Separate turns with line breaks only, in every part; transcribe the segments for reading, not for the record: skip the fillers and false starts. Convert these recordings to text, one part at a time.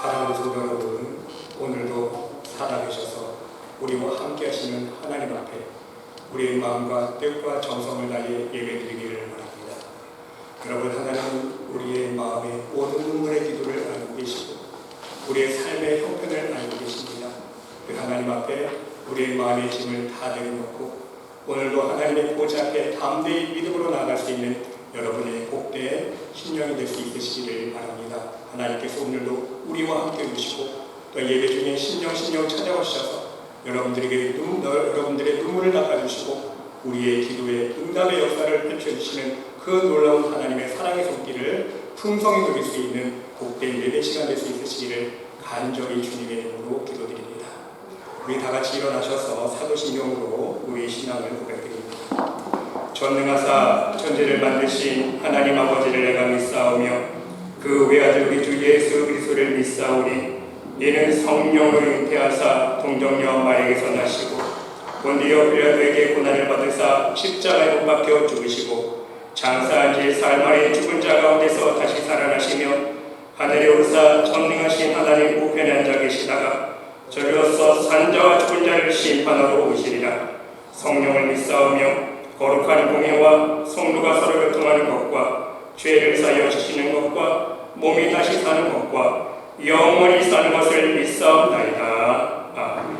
사랑하는 성도 여러분, 오늘도 살아계셔서 우리와 함께 하시는 하나님 앞에 우리의 마음과 뜻과 정성을 다해 예배드리기를 바랍니다. 여러분, 하나님은 우리의 마음의 모든 눈물의 기도를 알고 계시고 우리의 삶의 형편을 알고 계십니다. 그 하나님 앞에 우리의 마음의 짐을 다 내려놓고 오늘도 하나님의 보좌 앞에 담대히 믿음으로 나아갈 수 있는 여러분의 복된 심령이 될 수 있으시기를 바랍니다. 하나님께서 오늘도 우리와 함께 오시고 또 예배 중에 심령 찾아오셔서 여러분들의 눈물을 닦아주시고 우리의 기도에 응답의 역사를 펼쳐주시는 그 놀라운 하나님의 사랑의 손길을 풍성히 누릴 수 있는 복된 예배 시간 될 수 있으시기를 간절히 주님의 이름으로 기도드립니다. 우리 다 같이 일어나셔서 사도신경으로 우리의 신앙을 고백드립니다. 전능하사 천지를 만드신 하나님 아버지를 내가 믿사오며 그 외아들 우리 주 예수 그리스도를 믿사오니 이는 성령으로 잉태하사 동정녀 마리아에게서 나시고 본디오 빌라도에게 고난을 받으사 십자가에 못 박혀 죽으시고 장사한 지 사흘 만에 죽은 자 가운데서 다시 살아나시며 하늘에 오르사 전능하신 하나님 우편에 앉아 계시다가 저리로서 산자와 죽은 자를 심판하러 오시리라. 성령을 믿사오며 거룩한 공예와 성도가 서로 교통하는 것과 죄를 사여 주시는 것과 몸이 다시 사는 것과 영원히 사는 것을 믿사옵나이다. 아멘.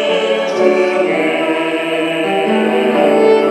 예배하는 자들 중에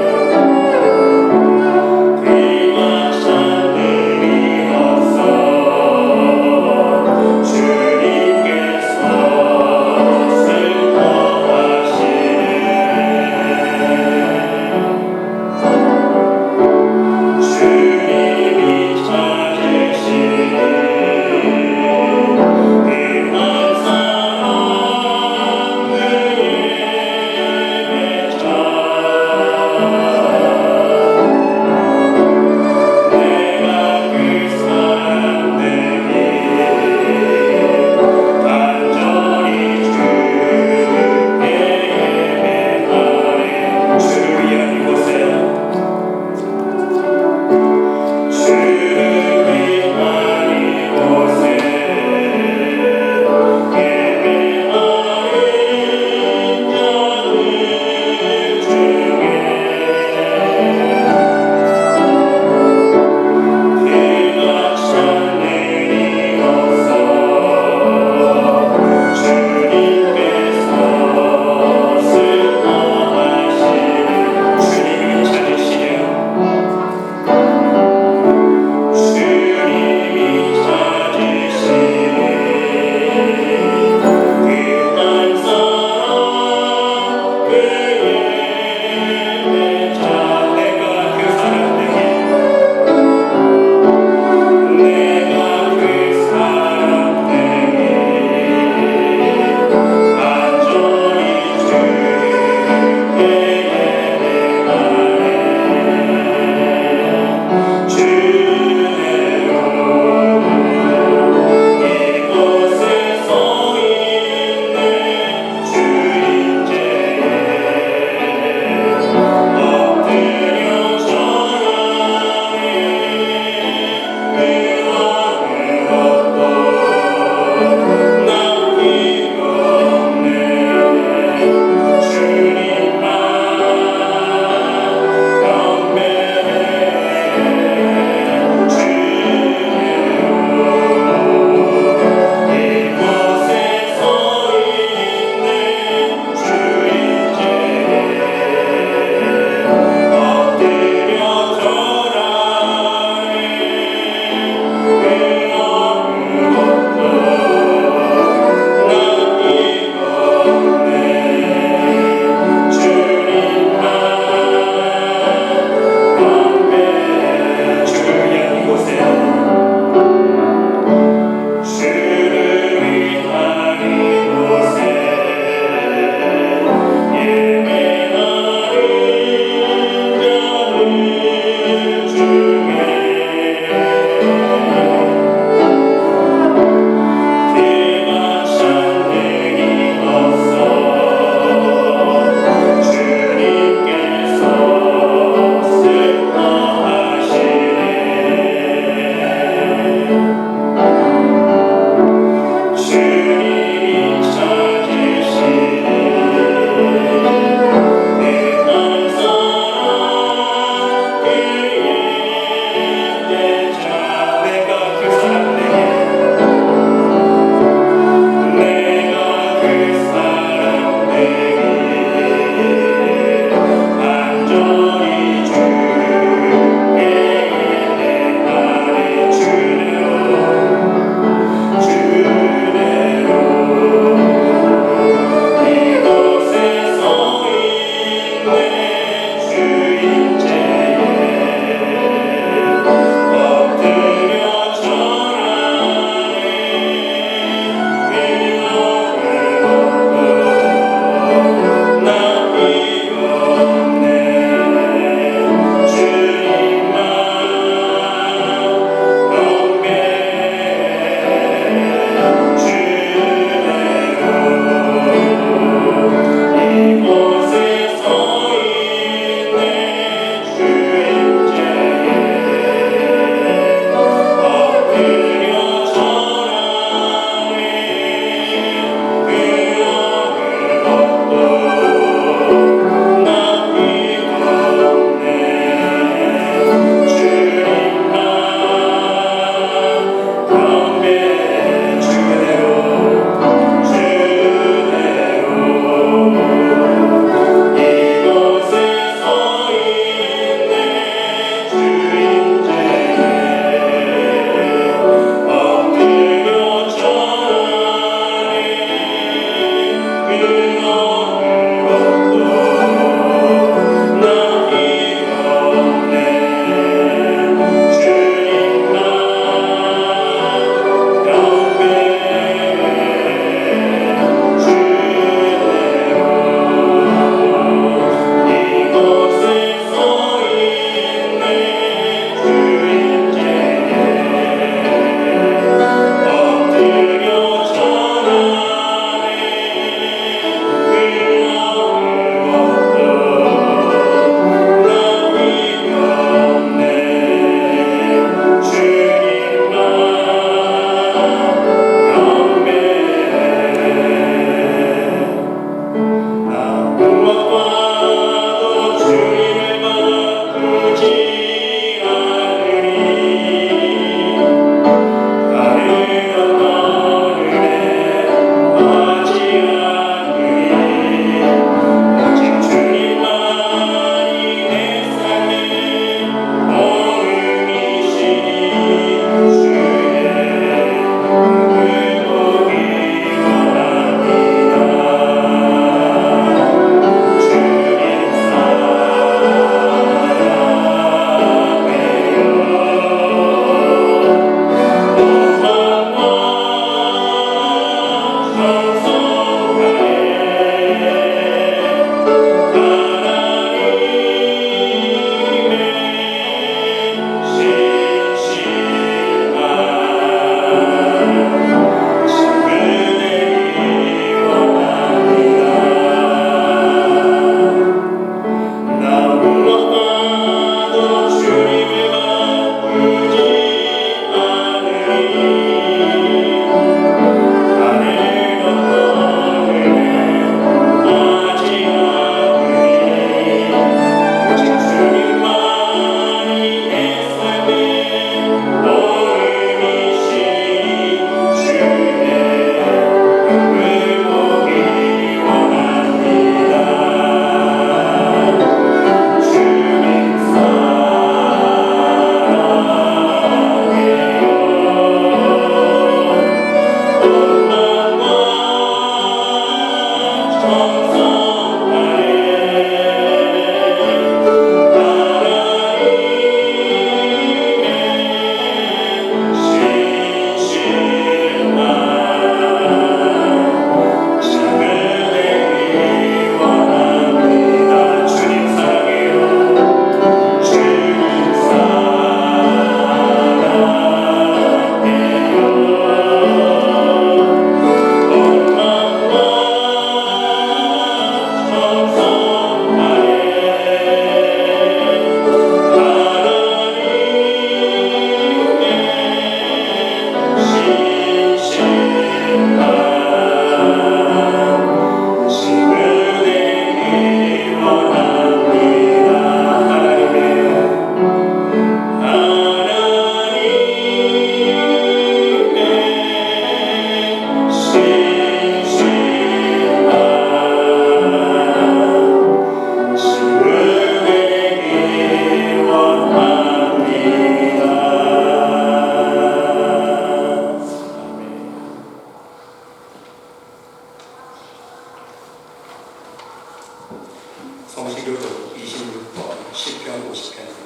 성시교독 26번 시편 50편입니다.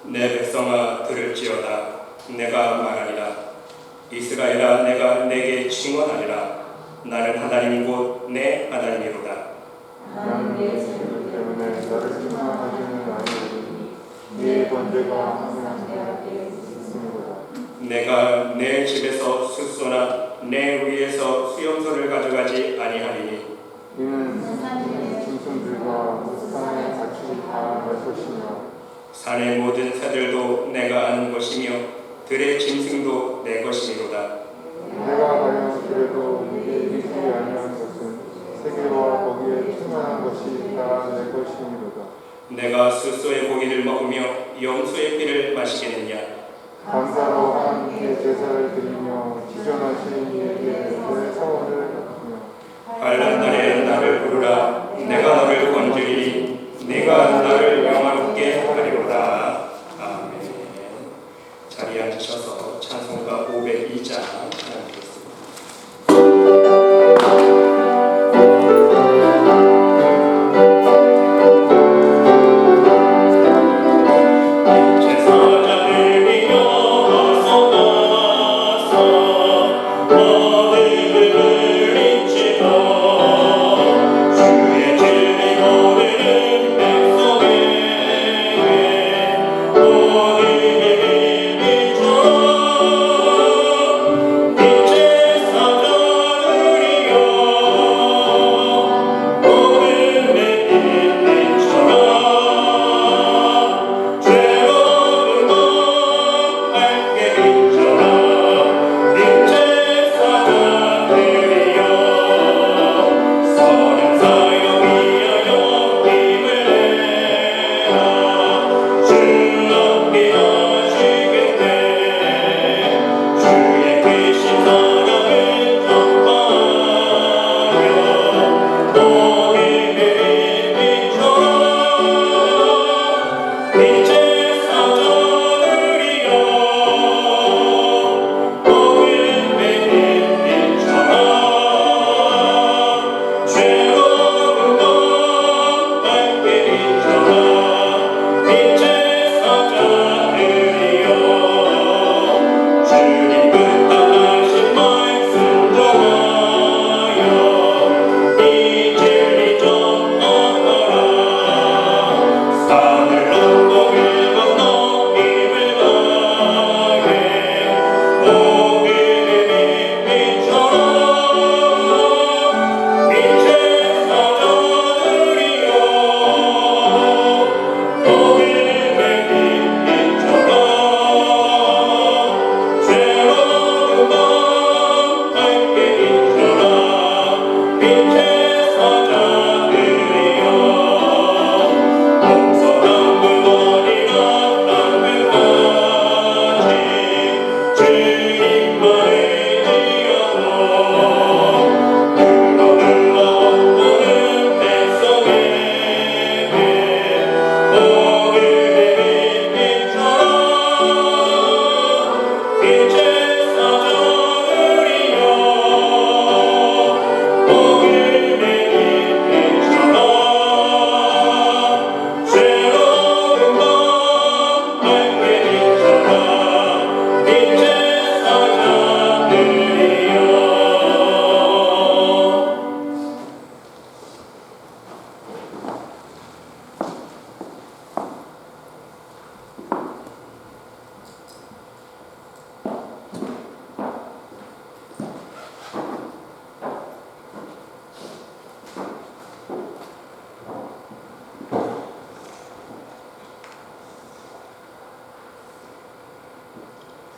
내 백성아 들을지어다. 내가 말하리라. 이스라엘아 내가 내게 칭언하리라. 나는 하나님 곧 내 하나님이로다.
나는 내 재물 때문에 너를 칭찬하지는 아니오니 네 번제가 항상 내 앞에 있음이로다.
내가 내 집에서 숫소나 내 위에서 수염소를 가져가지 아니하리니
이는 짐승들과 산의 가축이 다 내 것이며
산의 모든 새들도 내가 아는 것이며 들의 짐승도 내 것이니로다.
내가 과연 그래도 네게 이르지 아니한 것은 세계와 거기에 충만한 것이 다 내 것이니로다.
내가 숫소의 고기를 먹으며 염소의 피를 마시겠느냐.
감사로 하나님께 제사를 드리며 지존하신 이에게 내 사원을 갚으며
환난 날에 나를 부르라. 내가 너를 건지리니 네가 나를 영화롭게 하리로다. 아멘. 자리에 앉으셔서 찬송가 502장 찬양드리겠습니다.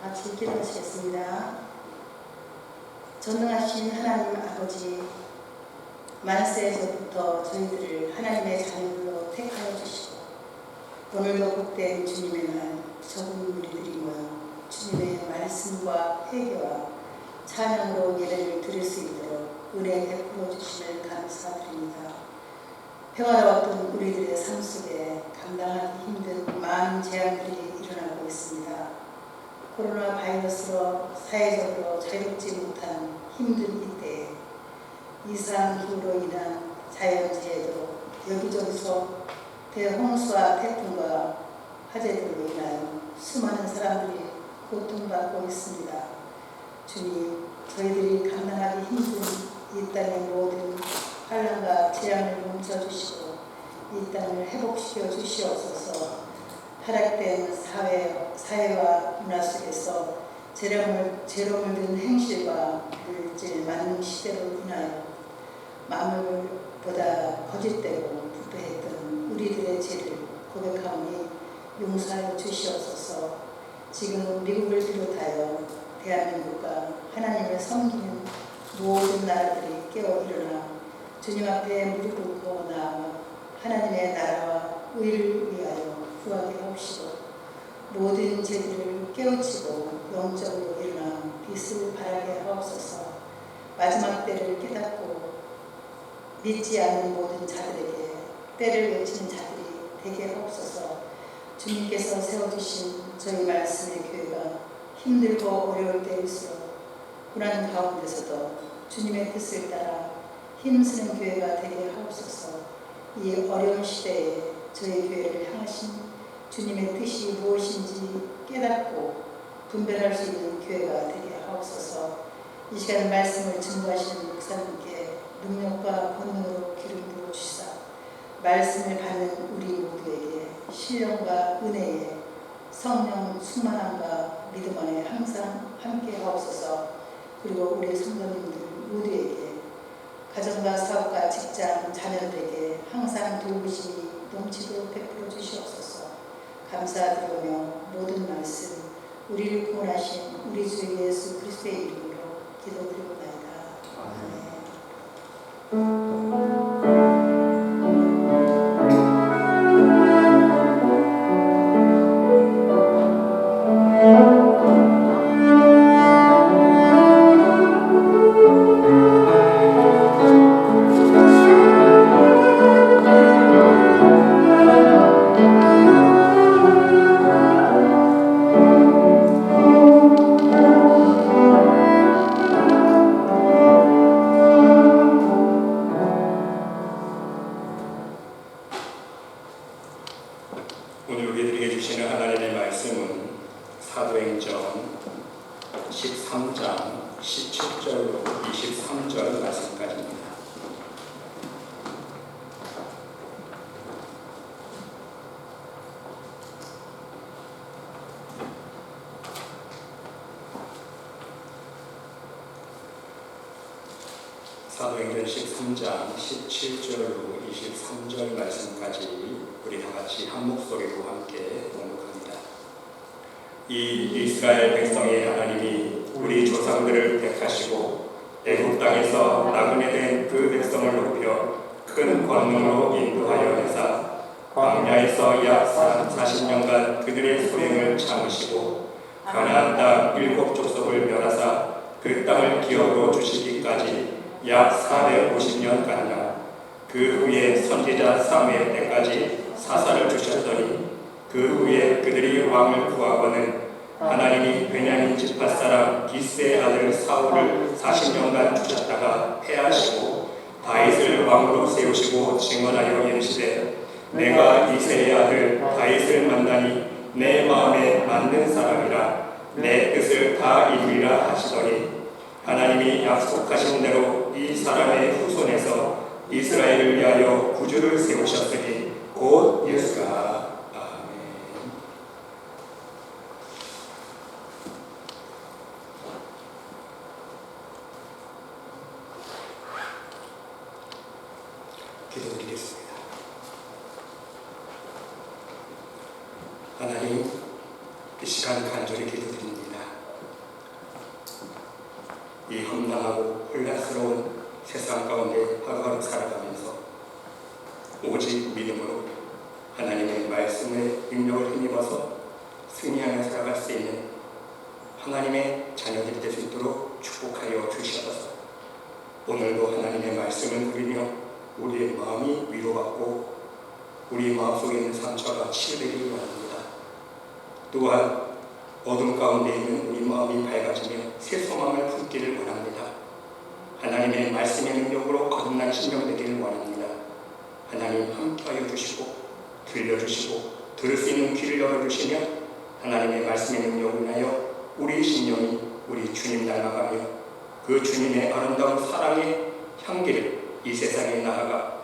같이 기도하시겠습니다. 전능하신 하나님 아버지, 만세에서부터 저희들을 하나님의 자녀로 택하여 주시고 오늘도 복된 주님의 날 적은 우리들이 모여 주님의 말씀과 회개와 찬양으로 예배를 드릴 수 있도록 은혜 베풀어 주심을 감사드립니다. 평화로웠던 우리들의 삶 속에 감당하기 힘든 많은 재앙들이 일어나고 있습니다. 코로나 바이러스로 사회적으로 자유롭지 못한 힘든 이때에 이상기후로 인한 자연재해도 여기저기서 대홍수와 태풍과 화재들로 인하여 수많은 사람들이 고통받고 있습니다. 주님, 저희들이 감당하기 힘든 이 땅의 모든 환난과 재앙을 멈춰주시고 이 땅을 회복시켜 주시옵소서. 타락된 사회와 문화 속에서 죄로 물든 행실과 물질 만능 시대로 인하여 만물보다 거짓되고 부패했던 우리들의 죄를 고백하오니 용서하여 주시옵소서. 지금 미국을 비롯하여 대한민국과 하나님을 섬기는 모든 나라들이 깨어 일어나 주님 앞에 무릎 꿇고 나아가 하나님의 나라와 의를 위하여 구하게 하옵시고 모든 죄들을 깨우치고 영적으로 일어나 빛을 발하게 하옵소서. 마지막 때를 깨닫고 믿지 않는 모든 자들에게 때를 외치는 자들이 되게 하옵소서. 주님께서 세워주신 저희 말씀의 교회가 힘들고 어려울 때일수록 고난 가운데서도 주님의 뜻을 따라 힘쓰는 교회가 되게 하옵소서. 이 어려운 시대에 저희 교회를 향하신 주님의 뜻이 무엇인지 깨닫고 분별할 수 있는 교회가 되게 하옵소서. 이 시간 말씀을 증거하시는 목사님께 능력과 권능으로 기름 부어 주시사 말씀을 받는 우리 모두에게 신령과 은혜에 성령 충만함과 믿음 안에 항상 함께 하옵소서. 그리고 우리 성도님들 모두에게 가정과 사업과 직장 자녀들에게 항상 도우심이 넘치도록 베풀어 주시옵소서. 감사드리며 모든 말씀 우리를 구원하신 우리 주 예수 그리스도의 이름으로 기도드리고나이다. 아멘.
오늘 우리에게 주시는 하나님의 말씀은 사도행전 13장 17절로 23절 말씀까지입니다. 사도행전 13장 17절로 23절 말씀까지 우리 다 같이 한 목소리로 함께 봉독합니다. 이 이스라엘 백성의 하나님이 우리 조상들을 택하시고 애굽 땅에서 나그네 된 그 백성을 높여 큰 권능으로 인도하여 내사 광야에서 약 40년간 그들의 소행을 참으시고 가나안 땅 7 족속을 멸하사 그 땅을 기업으로 주시기까지 약 450년간이나 그 후에 선지자 사무엘 때까지 사사를 주셨더니 그 후에 그들이 왕을 구하고는 하나님이 베냐민 지파 사람 기스의 아들 사울을 40년간 주셨다가 패하시고 다윗을 왕으로 세우시고 증언하여 이르시되 내가 이새의 아들 다윗을 만나니 내 마음에 맞는 사람이라 내 뜻을 다 이루리라 하시더니 하나님이 약속하신 대로 이 사람의 후손에서 이스라엘을 위하여 구주를 세우셨으니 곧 예수가. 아멘. 기도드리겠습니다. 하나님, 이 시간 간절히 기도드립니다. 이 험난하고 혼란스러운 세상 가운데 하루하루 살아가면서 오직 믿음으로 하나님의 말씀의 능력을 힘입어서 승리하며 살아갈 수 있는 하나님의 자녀들이 될 수 있도록 축복하여 주시옵소서. 오늘도 하나님의 말씀을 들으며 우리의 마음이 위로받고 우리 마음속에 있는 상처가 치유되기를 원합니다. 또한 어둠 가운데 있는 우리 마음이 밝아지며 새 소망을 품기를 원합니다. 하나님의 말씀의 능력으로 거듭난 심령 되기를 원합니다. 하나님 함께하여 주시고 들려주시고 들을 수 있는 귀를 열어주시며 하나님의 말씀의 능력을 인하여 우리 심령이 우리 주님 닮아가며 그 주님의 아름다운 사랑의 향기를 이 세상에 나아가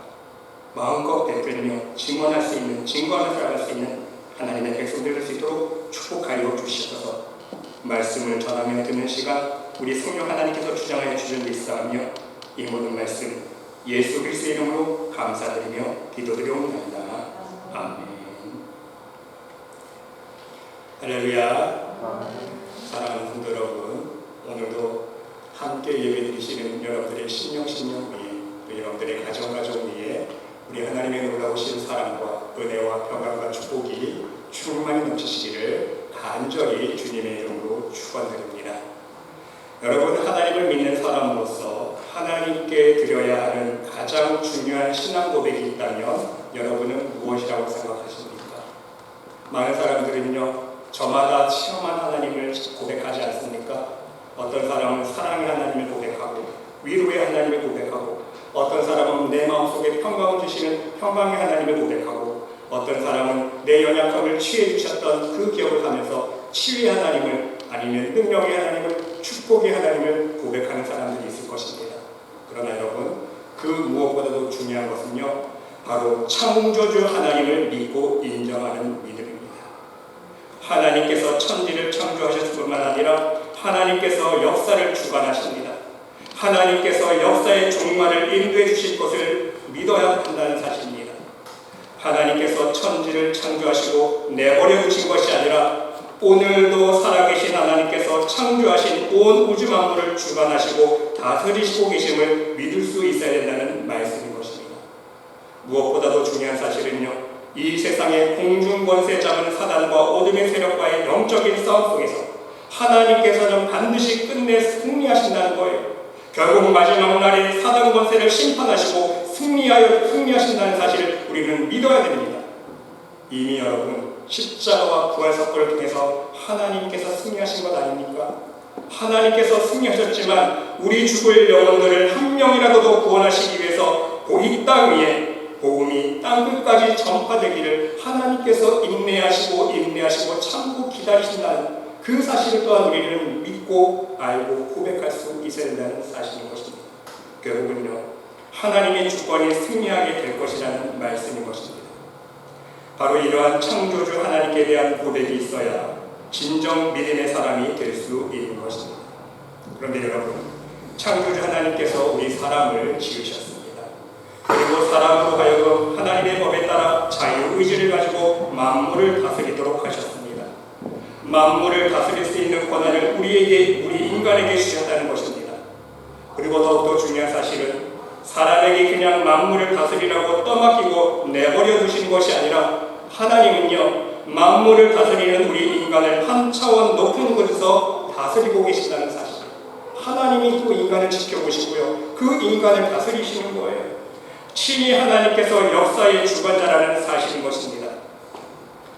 마음껏 베풀며 증언할 수 있는, 증거하며 살아갈 수 있는 하나님의 백성들 될 수 있도록 축복하여 주시옵소서. 말씀을 전하며 듣는 시간 우리 성령 하나님께서 주장하여 주신 데 있사오며 이 모든 말씀 예수 그리스도의 이름으로 감사드리며 기도드리옵나이다. 아멘. 할렐루야. 사랑하는 성도 여러분, 오늘도 함께 예배드리시는 여러분들의 심령 위에 또 여러분들의 가정 위에 우리 하나님의 놀라우신 사랑과 은혜와 평강과 축복이 충만히 넘치시기를 간절히 주님의 이름으로 축원드립니다. 여러분, 하나님을 믿는 사람으로서 하나님께 드려야 하는 가장 중요한 신앙 고백이 있다면 여러분은 무엇이라고 생각하십니까? 많은 사람들은요, 저마다 체험한 하나님을 고백하지 않습니까? 어떤 사람은 사랑의 하나님을 고백하고 위로의 하나님을 고백하고 어떤 사람은 내 마음속에 평강을 주시는 평강의 하나님을 고백하고 어떤 사람은 내 연약함을 치유해 주셨던 그 기억을 하면서 치유의 하나님을 아니면 능력의 하나님을 축복의 하나님을 고백하는 사람들이 있을 것입니다. 그러나 여러분, 그 무엇보다도 중요한 것은요, 바로 창조주 하나님을 믿고 인정하는 믿음입니다. 하나님께서 천지를 창조하셨을 뿐만 아니라 하나님께서 역사를 주관하십니다. 하나님께서 역사의 종말을 인도해 주실 것을 믿어야 한다는 사실입니다. 하나님께서 천지를 창조하시고 내버려 두신 것이 아니라 오늘도 살아계신 하나님께서 창조하신 온 우주 만물을 주관하시고 다스리시고 계심을 믿을 수 있어야 된다는 말씀인 것입니다. 무엇보다도 중요한 사실은요, 이 세상의 공중 권세 잡은 사단과 어둠의 세력과의 영적인 싸움 속에서 하나님께서는 반드시 끝내 승리하신다는 거예요. 결국 마지막 날에 사단 권세를 심판하시고 승리하신다는 사실을 우리는 믿어야 됩니다. 이미 여러분, 십자가와 부활 사건을 통해서 하나님께서 승리하신 것 아닙니까? 하나님께서 승리하셨지만 우리 죽을 영혼들을 한 명이라도 구원하시기 위해서 이 땅 위에 복음이 땅끝까지 전파되기를 하나님께서 인내하시고 참고 기다리신다는 그 사실을 또한 우리는 믿고 알고 고백할 수 있어야 된다는 사실인 것입니다. 결국은요, 하나님의 주권이 승리하게 될 것이라는 말씀인 것입니다. 바로 이러한 창조주 하나님께 대한 고백이 있어야 진정 믿음의 사람이 될 수 있는 것입니다. 그런데 여러분, 창조주 하나님께서 우리 사람을 지으셨습니다. 그리고 사람으로 하여금 하나님의 법에 따라 자유의지를 가지고 만물을 다스리도록 하셨습니다. 만물을 다스릴 수 있는 권한을 우리 인간에게 주셨다는 것입니다. 그리고 더욱더 중요한 사실은 사람에게 그냥 만물을 다스리라고 떠맡기고 내버려 두신 것이 아니라 하나님은요, 만물을 다스리는 우리 인간을 한 차원 높은 곳에서 다스리고 계신다는 사실. 하나님이 또 인간을 지켜보시고요, 그 인간을 다스리시는 거예요. 친히 하나님께서 역사의 주관자라는 사실인 것입니다.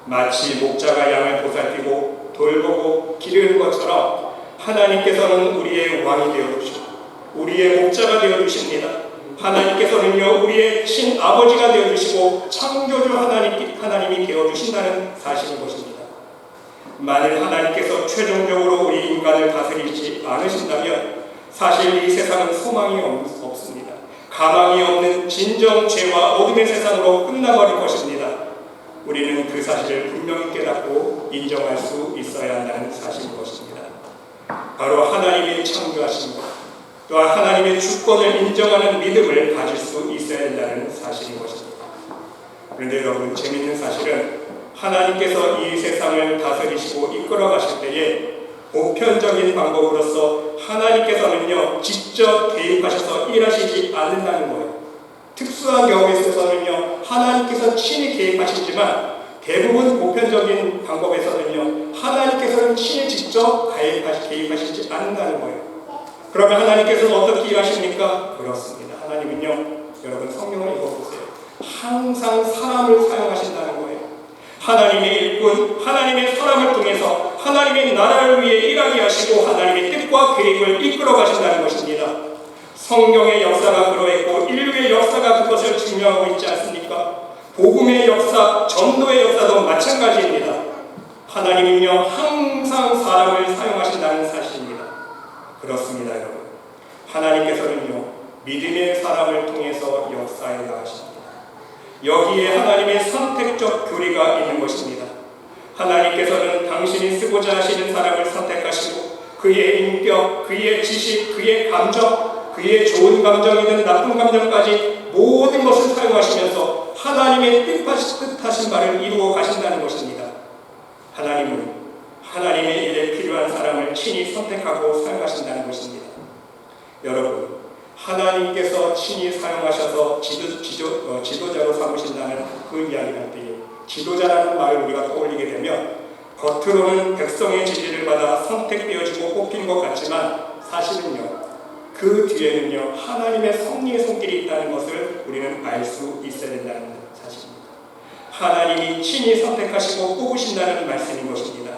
마치 목자가 양을 보살피고 돌보고 기르는 것처럼 하나님께서는 우리의 왕이 되어주시고 우리의 목자가 되어주십니다. 하나님께서는요, 우리의 친아버지가 되어주시고 창조주 하나님이 되어주신다는 사실인 것입니다. 만일 하나님께서 최종적으로 우리 인간을 다스리지 않으신다면 사실 이 세상은 소망이 없습니다. 가망이 없는 진정 죄와 어둠의 세상으로 끝나버릴 것입니다. 우리는 그 사실을 분명히 깨닫고 인정할 수 있어야 한다는 사실인 것입니다. 바로 하나님이 창조하신 것, 또한 하나님의 주권을 인정하는 믿음을 가질 수 있어야 한다는 사실인 것입니다. 그런데 여러분, 재미있는 사실은 하나님께서 이 세상을 다스리시고 이끌어 가실 때에 보편적인 방법으로서 하나님께서는요, 직접 개입하셔서 일하시지 않는다는 거예요. 특수한 경우에 있어서는요, 하나님께서 친히 개입하시지만 대부분 보편적인 방법에서는요, 하나님께서는 친히 직접 개입하시지 않는다는 거예요. 그러면 하나님께서는 어떻게 일하십니까? 그렇습니다. 하나님은요, 여러분 성경을 읽어보세요. 항상 사람을 사용하신다는 거예요. 하나님의 일꾼, 하나님의 사람을 통해서 하나님의 나라를 위해 일하게 하시고 하나님의 뜻과 계획을 이끌어 가신다는 것입니다. 성경의 역사가 그러했고 인류의 역사가 그것을 증명하고 있지 않습니까? 복음의 역사, 전도의 역사도 마찬가지입니다. 하나님은요 항상 사람을 사용하신다는 사실입니다. 그렇습니다, 여러분. 하나님께서는요 믿음의 사람을 통해서 역사에 나가십니다. 여기에 하나님의 선택적 교리가 있는 것입니다. 하나님께서는 당신이 쓰고자 하시는 사람을 선택하시고 그의 인격, 그의 지식, 그의 감정, 그의 좋은 감정이든 나쁜 감정까지 모든 것을 사용하시면서 하나님의 뜻하신 바를 이루어 가신다는 것입니다. 하나님은 하나님의 일에 필요한 사람을 친히 선택하고 사용하신다는 것입니다. 여러분, 하나님께서 친히 사용하셔서 지도자로 삼으신다는 그 이야기할 때에 지도자라는 말을 우리가 떠올리게 되면 겉으로는 백성의 지지를 받아 선택되어지고 뽑힌 것 같지만 사실은요 그 뒤에는요 하나님의 섭리의 손길이 있다는 것을 우리는 알 수 있어야 된다는 사실입니다. 하나님이 친히 선택하시고 뽑으신다는 말씀인 것입니다.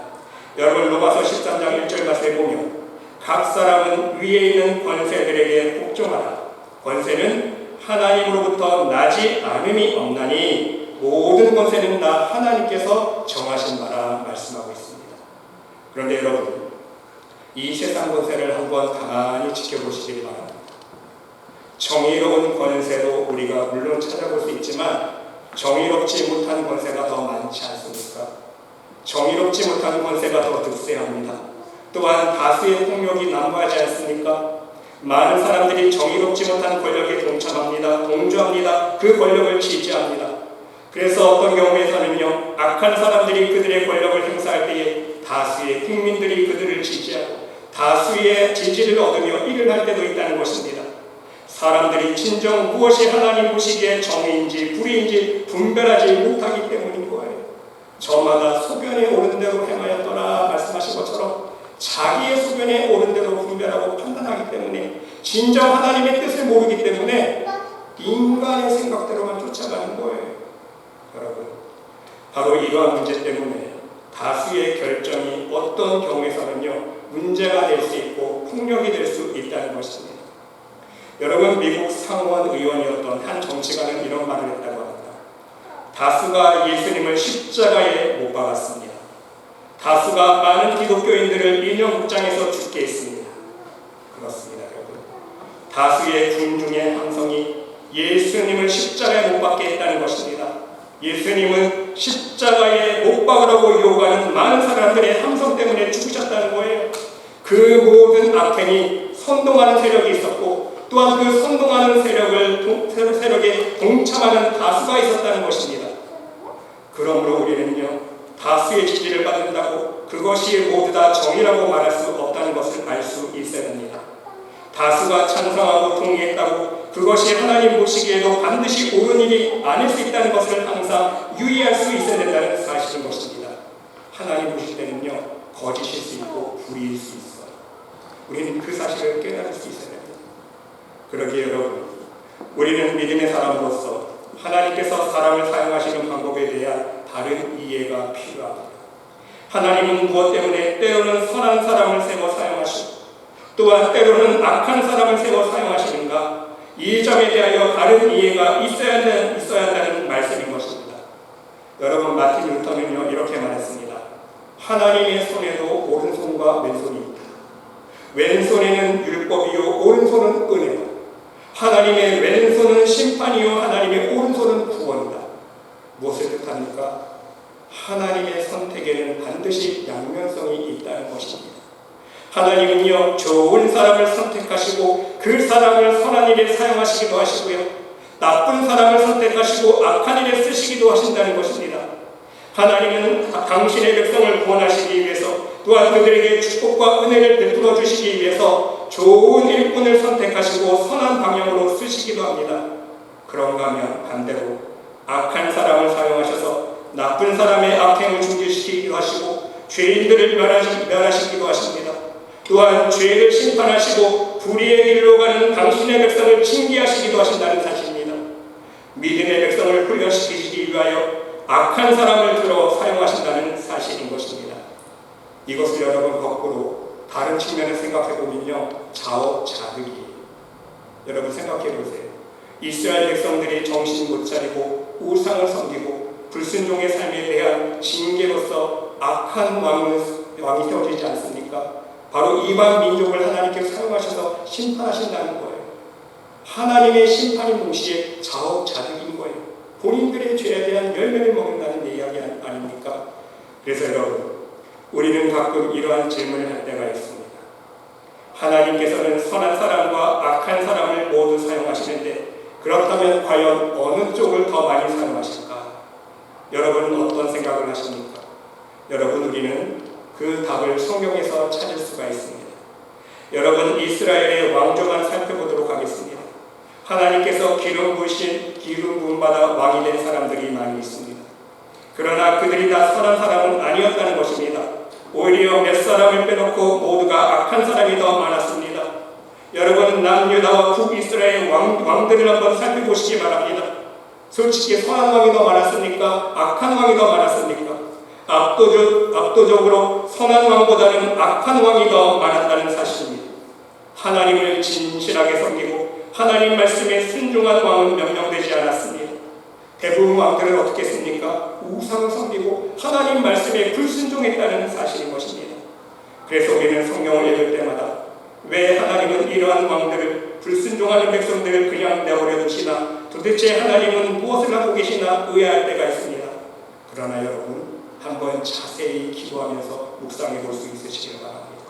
여러분 로마서 13장 1절 말씀에 보면 각 사람은 위에 있는 권세들에게 복종하라. 권세는 하나님으로부터 나지 않음이 없나니 모든 권세는 다 하나님께서 정하신 바라 말씀하고 있습니다. 그런데 여러분, 이 세상 권세를 한번 가만히 지켜보시길 바랍니다. 정의로운 권세도 우리가 물론 찾아볼 수 있지만 정의롭지 못한 권세가 더 많지 않습니까? 정의롭지 못한 권세가 더 득세합니다. 또한 다수의 폭력이 난무하지 않습니까? 많은 사람들이 정의롭지 못한 권력에 동참합니다. 동조합니다. 그 권력을 지지합니다. 그래서 어떤 경우에서는요 악한 사람들이 그들의 권력을 행사할 때에 다수의 국민들이 그들을 지지하고 다수의 지지를 얻으며 일을 할 때도 있다는 것입니다. 사람들이 진정 무엇이 하나님 보시기에 정의인지 불의인지 분별하지 못하기 때문인 거예요. 저마다 소변에 오른 대로 행하였더라 말씀하신 것처럼 자기의 소변에 오른 대로 분별하고 판단하기 때문에 진정 하나님의 뜻을 모르기 때문에 인간의 생각대로만 쫓아가는 거예요. 여러분, 바로 이러한 문제 때문에 다수의 결정이 어떤 경우에서는요 문제가 될 수 있고 폭력이 될 수 있다는 것입니다. 여러분, 미국 상원 의원이었던 한 정치가는 이런 말을 했다고 합니다. 다수가 예수님을 십자가에 못 박았습니다. 다수가 많은 기독교인들을 인형 극장에서 죽게 했습니다. 그렇습니다, 여러분. 다수의 군중의 함성이 예수님을 십자가에 못 박게 했다는 것입니다. 예수님은 십자가에 못 박으라고 요구하는 많은 사람들의 함성 때문에 죽으셨다는 거예요. 그 모든 악행이 선동하는 세력이 있었고 또한 그 선동하는 세력에 동참하는 다수가 있었다는 것입니다. 그러므로 우리는요 다수의 지지를 받는다고 그것이 모두 다 정의라고 말할 수 없다는 것을 알 수 있어야 합니다. 다수가 찬성하고 동의했다고 그것이 하나님 보시기에도 반드시 옳은 일이 아닐 수 있다는 것을 항상 유의할 수 있어야 된다는 사실인 것입니다. 하나님 보실 때는요 거짓일 수 있고 불의일 수 있어요. 우리는 그 사실을 깨달을 수 있어야 됩니다. 그러기에 여러분, 우리는 믿음의 사람으로서 하나님께서 사람을 사용하시는 방법에 대한 다른 이해가 필요합니다. 하나님은 무엇 때문에 때로는 선한 사람을 세워 사용하시고 또한 때로는 악한 사람을 세워 사용하시는가, 이 점에 대하여 다른 이해가 있어야 한다는 말씀인 것입니다. 여러분, 마틴 루터는요 이렇게 말했습니다. 하나님의 손에도 오른손과 왼손이 있다. 왼손에는 율법이요 오른손은 은혜다. 하나님의 왼손은 심판이요 하나님의 오른손은 구원이다. 무엇을 뜻합니까? 하나님의 선택에는 반드시 양면성이 있다는 것입니다. 하나님은요 좋은 사람을 선택하시고 그 사람을 선한 일에 사용하시기도 하시고요 나쁜 사람을 선택하시고 악한 일에 쓰시기도 하신다는 것입니다. 하나님은 당신의 백성을 구원하시기 위해서 또한 그들에게 축복과 은혜를 베풀어 주시기 위해서 좋은 일꾼을 선택하시고 선한 방향으로 쓰시기도 합니다. 그런가 하면 반대로 악한 사람을 사용하셔서 나쁜 사람의 악행을 중지시키기도 하시고 죄인들을 멸하시기도 하십니다. 또한 죄를 심판하시고 불의의 길로 가는 당신의 백성을 징계하시기도 하신다는 사실입니다. 믿음의 백성을 훈련시키시기 위하여 악한 사람을 들어 사용하신다는 사실인 것입니다. 이것을 여러분 거꾸로 다른 측면을 생각해 보면요 자업자득이에요. 여러분 생각해 보세요. 이스라엘 백성들이 정신 못 차리고 우상을 섬기고 불순종의 삶에 대한 징계로서 악한 왕이 세워지지 않습니까? 바로 이방 민족을 하나님께서 사용하셔서 심판하신다는 거예요. 하나님의 심판인 동시에 자업자득인 거예요. 본인들의 죄에 대한 열매를 먹는다는 이야기 아닙니까? 그래서 여러분, 우리는 가끔 이러한 질문을 할 때가 있습니다. 하나님께서는 선한 사람과 악한 사람을 모두 사용하시는데 그렇다면 과연 어느 쪽을 더 많이 사용하실까? 여러분은 어떤 생각을 하십니까? 여러분, 우리는 그 답을 성경에서 찾을 수가 있습니다. 여러분, 이스라엘의 왕조만 살펴보도록 하겠습니다. 하나님께서 기름 부음 받아 왕이 된 사람들이 많이 있습니다. 그러나 그들이 다 선한 사람은 아니었다는 것입니다. 오히려 몇 사람을 빼놓고 모두가 악한 사람이 더 많았습니다. 여러분, 남유다와 북이스라엘 왕들을 한번 살펴보시기 바랍니다. 솔직히 선한 왕이 더 많았습니까? 악한 왕이 더 많았습니까? 압도적으로 선한 왕보다는 악한 왕이 더 많았다는 사실입니다. 하나님을 진실하게 섬기고 하나님 말씀에 순종한 왕은 몇 명 되지 않았습니다. 대부분 왕들은 어떻게 했습니까? 우상을 섬기고 하나님 말씀에 불순종했다는 사실인 것입니다. 그래서 우리는 성경을 읽을 때마다 왜 하나님은 이러한 왕들을, 불순종하는 백성들을 그냥 내버려 두시나, 도대체 하나님은 무엇을 하고 계시나 의아할 때가 있습니다. 그러나 여러분, 한번 자세히 기도하면서 묵상해 볼 수 있으시길 바랍니다.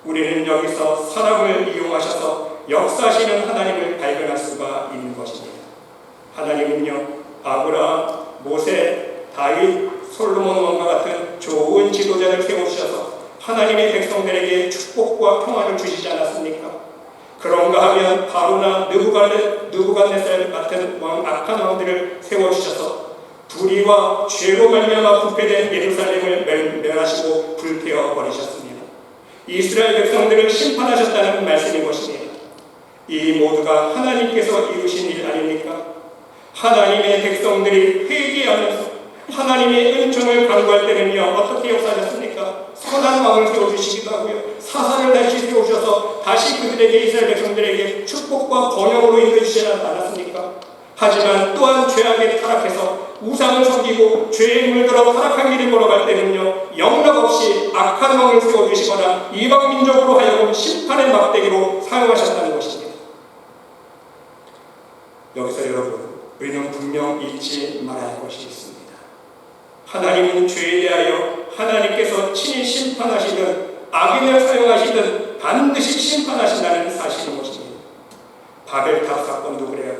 우리는 여기서 사람을 이용하셔서 역사하시는 하나님을 발견할 수가 있는 것입니다. 하나님은요, 아브라함, 모세, 다윗, 솔로몬 왕과 같은 좋은 지도자를 세우셔서 하나님의 백성들에게 축복과 평화를 주시지 않았습니까? 그런가 하면 바로나 느부갓네살 같은 악한 왕들을 세워주셔서 불의와 죄로 말미암아 부패된 예루살렘을 멸하시고 불태워 버리셨습니다. 이스라엘 백성들을 심판하셨다는 말씀인 것입니다. 이 모두가 하나님께서 이루신 일 아닙니까? 하나님의 백성들이 회개하면서 하나님의 은총을 간구할 때는요, 어떻게 역사하셨습니까? 선한 왕을 세워주시기도 하고요, 사사를 다시 세우셔서 다시 그들에게, 이스라엘 백성들에게 축복과 번영으로 인도해주시지 않았습니까? 하지만 또한 죄악에 타락해서 우상을 섬기고 죄에 물들어 타락한 길을 걸어갈 때는요, 영락없이 악한 왕을 세워주시거나 이방 민족으로 하여금 심판의 막대기로 사용하셨다는 것입니다. 여기서 여러분, 우리는 분명 잊지 말아야 할 것이 있습니다. 하나님은 죄에 대하여 하나님께서 친히 심판하시든 악인을 사용하시든 반드시 심판하신다는 사실인 것입니다. 바벨탑 사건도 그래요.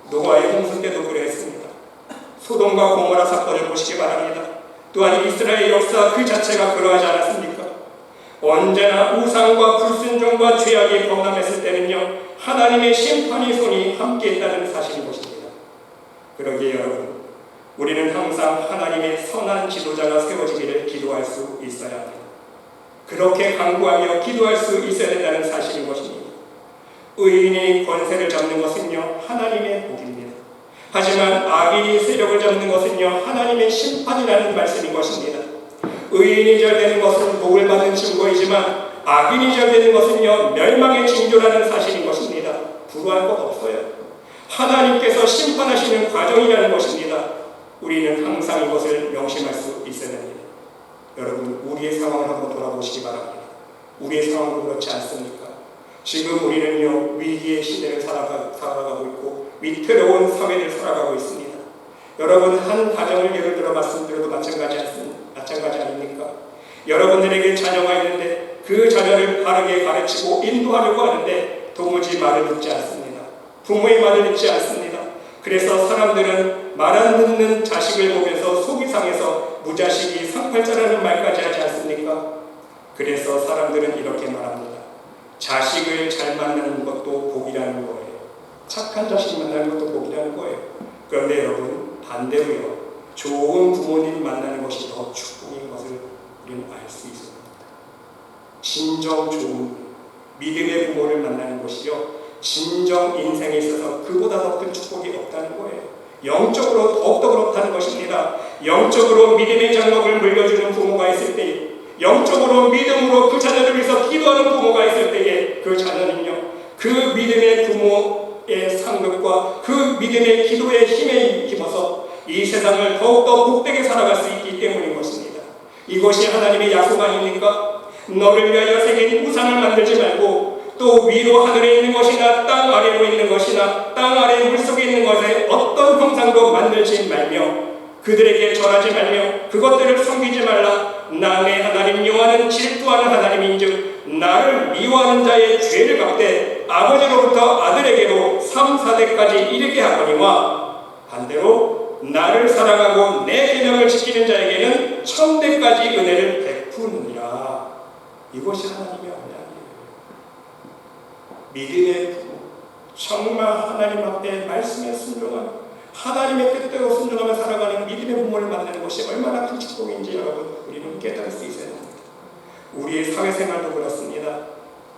노아의 홍수 때도 그랬습니다. 소돔과 고모라 사건을 보시기 바랍니다. 또한 이스라엘 역사 그 자체가 그러하지 않았습니까? 언제나 우상과 불순종과 죄악이 범람했을 때는요, 하나님의 심판의 손이 함께했다는 사실인 것입니다. 그러기에 여러분, 우리는 항상 하나님의 선한 지도자가 세워지기를 기도할 수 있어야 합니다. 그렇게 간구하며 기도할 수 있어야 된다는 사실인 것입니다. 의인이 권세를 잡는 것은요, 하나님의 복입니다. 하지만 악인이 세력을 잡는 것은요, 하나님의 심판이라는 말씀인 것입니다. 의인이 잘 되는 것은 복을 받는 증거이지만 악인이 잘 되는 것은요, 멸망의 징조라는 사실인 것입니다. 불우할 것 없어요. 하나님께서 심판하시는 과정이라는 것입니다. 우리는 항상 이것을 명심할 수 있어야 됩니다. 여러분, 우리의 상황을 한번 돌아보시기 바랍니다. 우리의 상황은 그렇지 않습니까? 지금 우리는요, 위기의 시대를 살아가고 있고 위태로운 사회를 살아가고 있습니다. 여러분, 한 가정을 예를 들어 말씀드려도 마찬가지 아닙니까? 여러분들에게 자녀가 있는데 그 자녀를 바르게 가르치고 인도하려고 하는데 도무지 말을 듣지 않습니다. 부모의 말을 듣지 않습니다. 그래서 사람들은 말 안 듣는 자식을 보면서 속이 상해서 무자식이 상팔자라는 말까지 하지 않습니까? 그래서 사람들은 이렇게 말합니다. 자식을 잘 만나는 것도 복이라는 거예요. 착한 자식 만나는 것도 복이라는 거예요. 그런데 여러분, 반대로요, 좋은 부모님 만나는 것이 더 축복인 것을 우리는 알 수 있습니다. 진정 좋은 믿음의 부모를 만나는 것이요, 진정 인생에 있어서 그보다 더 큰 축복이 없다는 거예요. 영적으로 더욱더 그렇다는 것입니다. 영적으로 믿음의 장막을 물려주는 부모가 있을 때에, 영적으로 믿음으로 그 자녀를 위해서 기도하는 부모가 있을 때에 그 자녀는요, 그 믿음의 부모 기도의 상급과 그 믿음의 기도의 힘에 힘입어서 이 세상을 더욱더 복되게 살아갈 수 있기 때문인 것입니다. 이것이 하나님의 약속 아닙니까? 너를 위하여 새긴 우상을 만들지 말고 또 위로 하늘에 있는 것이나 땅 아래로 있는 것이나 땅 아래 물속에 있는 것에 어떤 형상도 만들지 말며 그들에게 절하지 말며 그것들을 섬기지 말라. 나 내 하나님 여호와는 질투하는 하나님인즉 나를 미워하는 자의 죄를 갚되 아버지로부터 아들에게로 3, 4대까지 이르게 하거니와 반대로 나를 사랑하고 내 계명을 지키는 자에게는 1000대까지 은혜를 베푸느니라. 이것이 하나님의 언약이에요. 믿음의 부모, 정말 하나님 앞에 말씀에 순종하는 하나님의 뜻대로 순종하며 살아가는 믿음의 부모를 만나는 것이 얼마나 큰 축복인지 여러분 우리는 깨달을 수 있어야 합니다. 우리의 사회생활도 그렇습니다.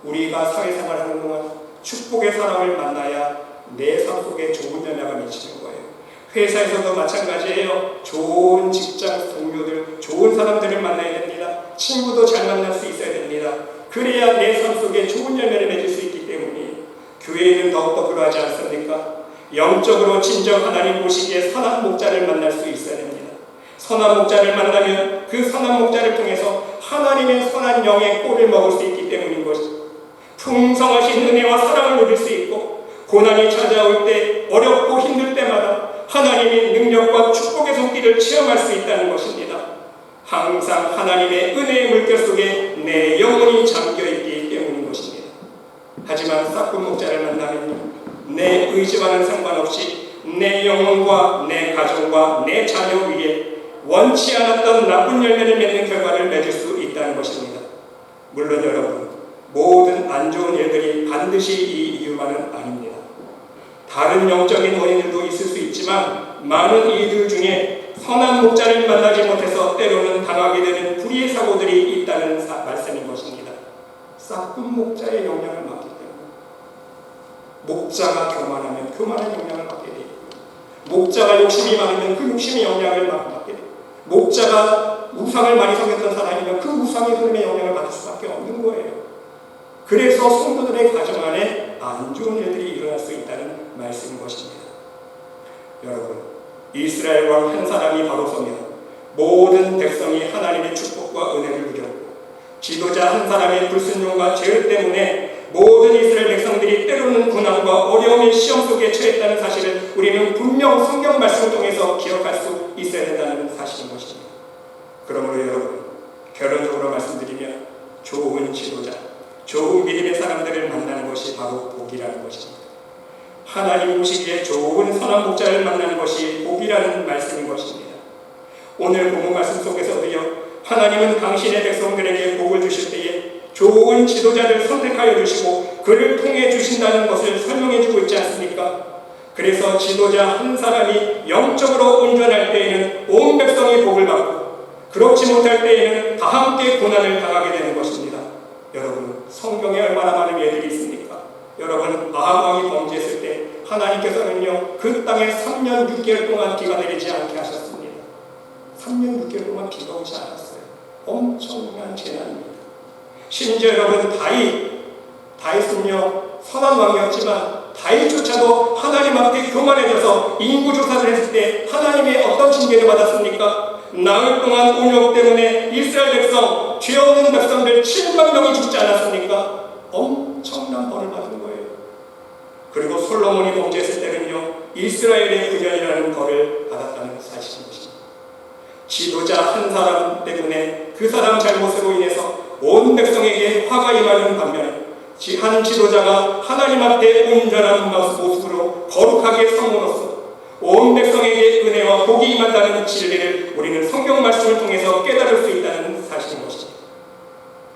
우리가 사회생활하는 동안 축복의 사람을 만나야 내 삶 속에 좋은 영향을 미치는 거예요. 회사에서도 마찬가지예요. 좋은 직장 동료들, 좋은 사람들을 만나야 됩니다. 친구도 잘 만날 수 있어야 됩니다. 그래야 내 삶 속에 좋은 열매를 맺을 수 있기 때문에 교회는 더욱더 그러하지 않습니까? 영적으로 진정 하나님 보시기에 선한 목자를 만날 수 있어야 됩니다. 선한 목자를 만나면 그 선한 목자를 통해서 하나님의 선한 영의 꼴을 먹을 수 있기 때문인 것입니다. 풍성하신 은혜와 사랑을 누릴 수 있고 고난이 찾아올 때 어렵고 힘들 때마다 하나님의 능력과 축복의 손길을 체험할 수 있다는 것입니다. 항상 하나님의 은혜의 물결 속에 내 영혼이 잠겨있기 때문인 것입니다. 하지만 싹군 목자를 만나면 내 의지와는 상관없이 내 영혼과 내 가정과 내 자녀 위에 원치 않았던 나쁜 열매를 맺는 결과를 맺을 수 있다는 것입니다. 물론 여러분, 모든 안 좋은 일들이 반드시 이 이유만은 아닙니다. 다른 영적인 원인들도 있을 수 있지만 많은 이들 중에 선한 목자를 만나지 못해서 때로는 당하게 되는 불의의 사고들이 있다는 말씀인 것입니다. 싹군 목자의 영향을 받기 때문에 목자가 교만하면 교만한 영향을 받게 되고 목자가 욕심이 많으면 그 욕심의 영향을 받게 되고 목자가 우상을 많이 섬겼던 사람이면 그 우상의 흐름의 영향을 받을 수밖에 없는 거예요. 그래서 성도들의 가정 안에 안 좋은 일들이 일어날 수 있다는 말씀인 것입니다. 여러분, 이스라엘 왕 한 사람이 바로 서면 모든 백성이 하나님의 축복과 은혜를 누렸고 지도자 한 사람의 불순종과 죄 때문에 모든 이스라엘 백성들이 때로는 고난과 어려움의 시험 속에 처했다는 사실을 우리는 분명 성경 말씀을 통해서 기억할 수 있어야 된다는 사실인 것입니다. 그러므로 여러분, 결론적으로 말씀드리면 좋은 지도자, 좋은 믿음의 사람들을 만나는 것이 바로 복이라는 것입니다. 하나님 보시기에 좋은 선한 목자를 만나는 것이 복이라는 말씀인 것입니다. 오늘 본문 말씀 속에서도요, 하나님은 당신의 백성들에게 복을 주실 때에 좋은 지도자를 선택하여 주시고 그를 통해 주신다는 것을 설명해 주고 있지 않습니까? 그래서 지도자 한 사람이 영적으로 온전할 때에는 온 백성이 복을 받고 그렇지 못할 때에는 다 함께 고난을 당하게 되는 것입니다. 여러분, 성경에 얼마나 많은 예들이 있습니까? 여러분, 아합 왕이 범죄했을 때 하나님께서는요 그 땅에 3년 6개월 동안 비가 내리지 않게 하셨습니다. 3년 6개월 동안 비가 오지 않았어요. 엄청난 재난입니다. 심지어 여러분, 다윗은요 선한 왕이었지만 다윗조차도 하나님 앞에 교만해져서 인구조사를 했을 때 하나님의 어떤 징계를 받았습니까? 나흘 동안 온역 때문에 이스라엘 백성, 죄 없는 백성들 7만 명이 죽지 않았습니까? 엄청난 벌을 받은 거예요. 그리고 솔로몬이 범죄했을 때는요 이스라엘의 9년이라는 벌을 받았다는 사실인 것입니다. 지도자 한 사람 때문에 그 사람 잘못으로 인해서 온 백성에게 화가 임하는 반면에 한 지도자가 하나님 앞에 온전한 모습으로 거룩하게 성으로서 온 백성에게 은혜와 복이 임한다는 진리를 우리는 성경 말씀을 통해서 깨달을 수 있다는 사실인 것입니다.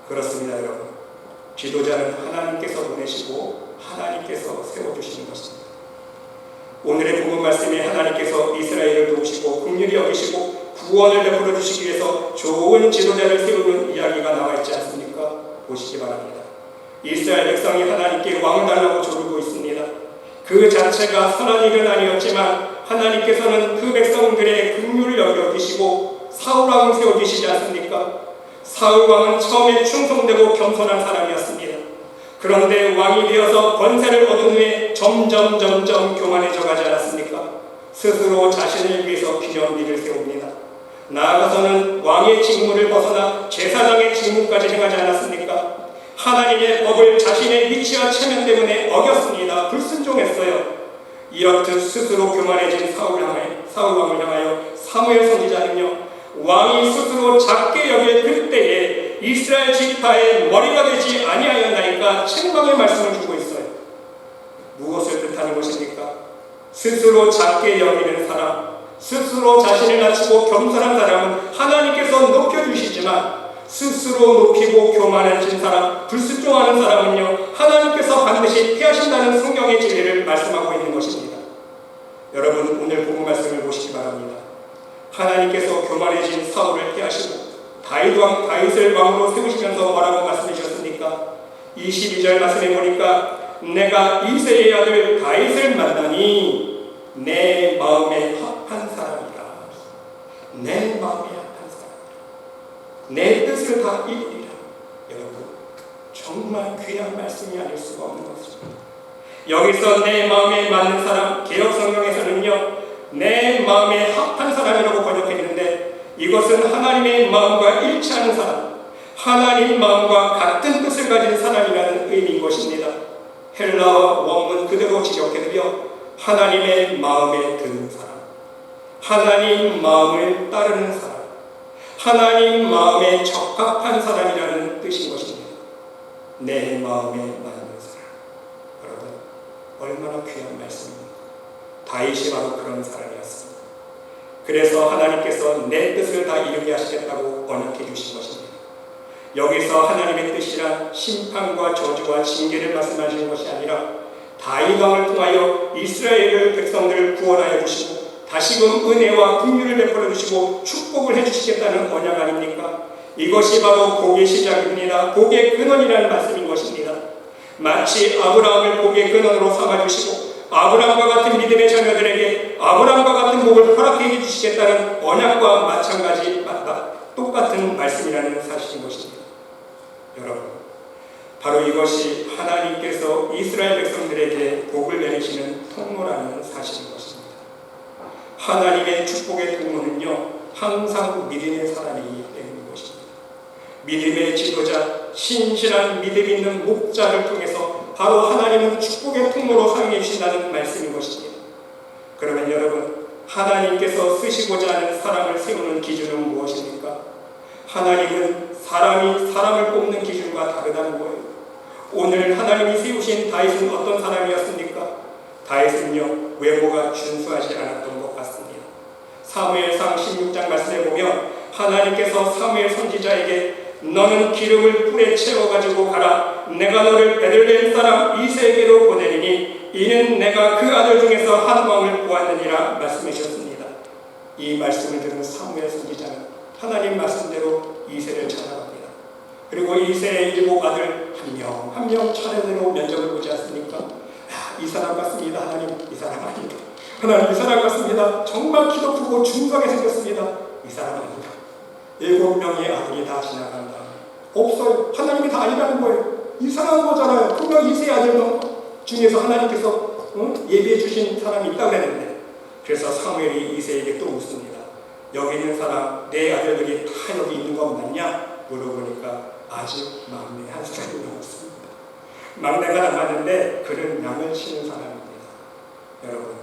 그렇습니다. 여러분, 지도자는 하나님께서 보내시고 하나님께서 세워주시는 것입니다. 오늘의 본문 말씀에 하나님께서 이스라엘을 도우시고 긍휼히 여기시고 구원을 베풀어 주시기 위해서 좋은 지도자를 세우는 이야기가 나와 있지 않습니까? 보시기 바랍니다. 이스라엘 백성이 하나님께 왕을 달라고 조르고 있습니다. 그 자체가 선한 일은 아니었지만 하나님께서는 그 백성들의 긍휼을 여겨주시고 사울왕을 세워주시지 않습니까? 사울왕은 처음에 충성되고 겸손한 사람이었습니다. 그런데 왕이 되어서 권세를 얻은 후에 점점 교만해져 가지 않았습니까? 스스로 자신을 위해서 기념비를 세웁니다. 나아가서는 왕의 직무를 벗어나 제사장의 직무까지 행하지 않았습니까? 하나님의 법을 자신의 위치와 체면 때문에 어겼습니다. 불순종했어요. 이렇듯 스스로 교만해진 사울 왕을 향하여 사무엘 선지자는요, 왕이 스스로 작게 여길 그때에 이스라엘 지파의 머리가 되지 아니하였나이까 책망의 말씀을 주고 있어요. 무엇을 뜻하는 것입니까? 스스로 작게 여기는 사람, 스스로 자신을 낮추고 겸손한 사람은 하나님께서 높여주시지만 스스로 높이고 교만해진 사람, 불순종하는 사람은요, 하나님께서 반드시 피하신다는 성경의 진리를 말씀하고 있는 것입니다. 여러분, 오늘 본문 말씀을 보시기 바랍니다. 하나님께서 교만해진 사울을 피하시고 다윗을 왕으로 세우시면서 뭐라고 말씀해 주셨습니까? 22절 말씀해 보니까 내가 이새의 아들 다윗을 만나니 내 마음에 합한 사람이라. 내 마음에 합한 사람이라. 내 뜻을 다 이루리라. 여러분, 정말 귀한 말씀이 아닐 수가 없는 것입니다. 여기서 내 마음에 맞는 사람, 개역성경에서는요, 내 마음에 합한 사람이라고 번역했는데 이것은 하나님의 마음과 일치하는 사람, 하나님 마음과 같은 뜻을 가진 사람이라는 의미인 것입니다. 헬라어 원문 그대로 직역해도요, 하나님의 마음에 드는 사람, 하나님 마음을 따르는 사람, 하나님 마음에 적합한 사람이라는 뜻인 것입니다. 내 마음에 맞는 사람. 여러분, 얼마나 귀한 말씀입니까? 다윗이 바로 그런 사람이었습니다. 그래서 하나님께서 내 뜻을 다 이루게 하시겠다고 언약해 주신 것입니다. 여기서 하나님의 뜻이란 심판과 저주와 징계를 말씀하시는 것이 아니라 다윗 왕을 통하여 이스라엘 백성들을 구원하여 주시고 다시금 은혜와 긍휼을 베풀어 주시고 축복을 해주시겠다는 언약 아닙니까? 이것이 바로 복의 시작입니다. 복의 근원이라는 말씀인 것입니다. 마치 아브라함을 복의 근원으로 삼아주시고 아브라함과 같은 믿음의 자녀들에게 아브라함과 같은 복을 허락해 주시겠다는 언약과 마찬가지 똑같은 말씀이라는 사실인 것입니다. 여러분, 바로 이것이 하나님께서 이스라엘 백성들에게 복을 내리시는 통로라는 사실인 것입니다. 하나님의 축복의 통로는요, 항상 믿음의 사람이기 때문인 것입니다. 믿음의 지도자, 신실한 믿음 있는 목자를 통해서 바로 하나님은 축복의 통로로 사용해 주신다는 말씀인 것입니다. 그러면 여러분, 하나님께서 쓰시고자 하는 사람을 세우는 기준은 무엇입니까? 하나님은 사람이 사람을 뽑는 기준과 다르다는 거예요. 오늘 하나님이 세우신 다윗은 어떤 사람이었습니까? 다윗은요, 외모가 준수하지 않았던 것 같습니다. 사무엘상 16장 말씀에 보면 하나님께서 사무엘 선지자에게 너는 기름을 뿔에 채워가지고 가라. 내가 너를 베들레헴 사람 이새에게로 보내리니 이는 내가 그 아들 중에서 한 왕을 보았느니라 말씀해 주셨습니다. 이 말씀을 들은 사무엘 선지자는 하나님 말씀대로 이새를 찾아갑니다. 그리고 이새의 7 아들 한 명 차례대로 면접을 보지 않습니까? 이 사람 같습니다. 하나님, 이 사람 아닙니다. 하나님, 이 사람 같습니다. 정말 키도 크고 준수하게 생겼습니다. 이 사람 아닙니다. 7명의 아들이 다 지나간다. 없어요. 하나님이 다 아니라는 거예요. 이상한 거잖아요. 분명 이새의 아들 중에서 하나님께서 예비해 주신 사람이 있다고 했는데, 그래서 사무엘이 이새에게 또 묻습니다. 여기 있는 사람, 내 아들들이 다 여기 있는 거 맞냐? 물어보니까 아직 막내 한 사람이 남았습니다. 막내가 남았는데 그는 양을 치는 사람입니다. 여러분,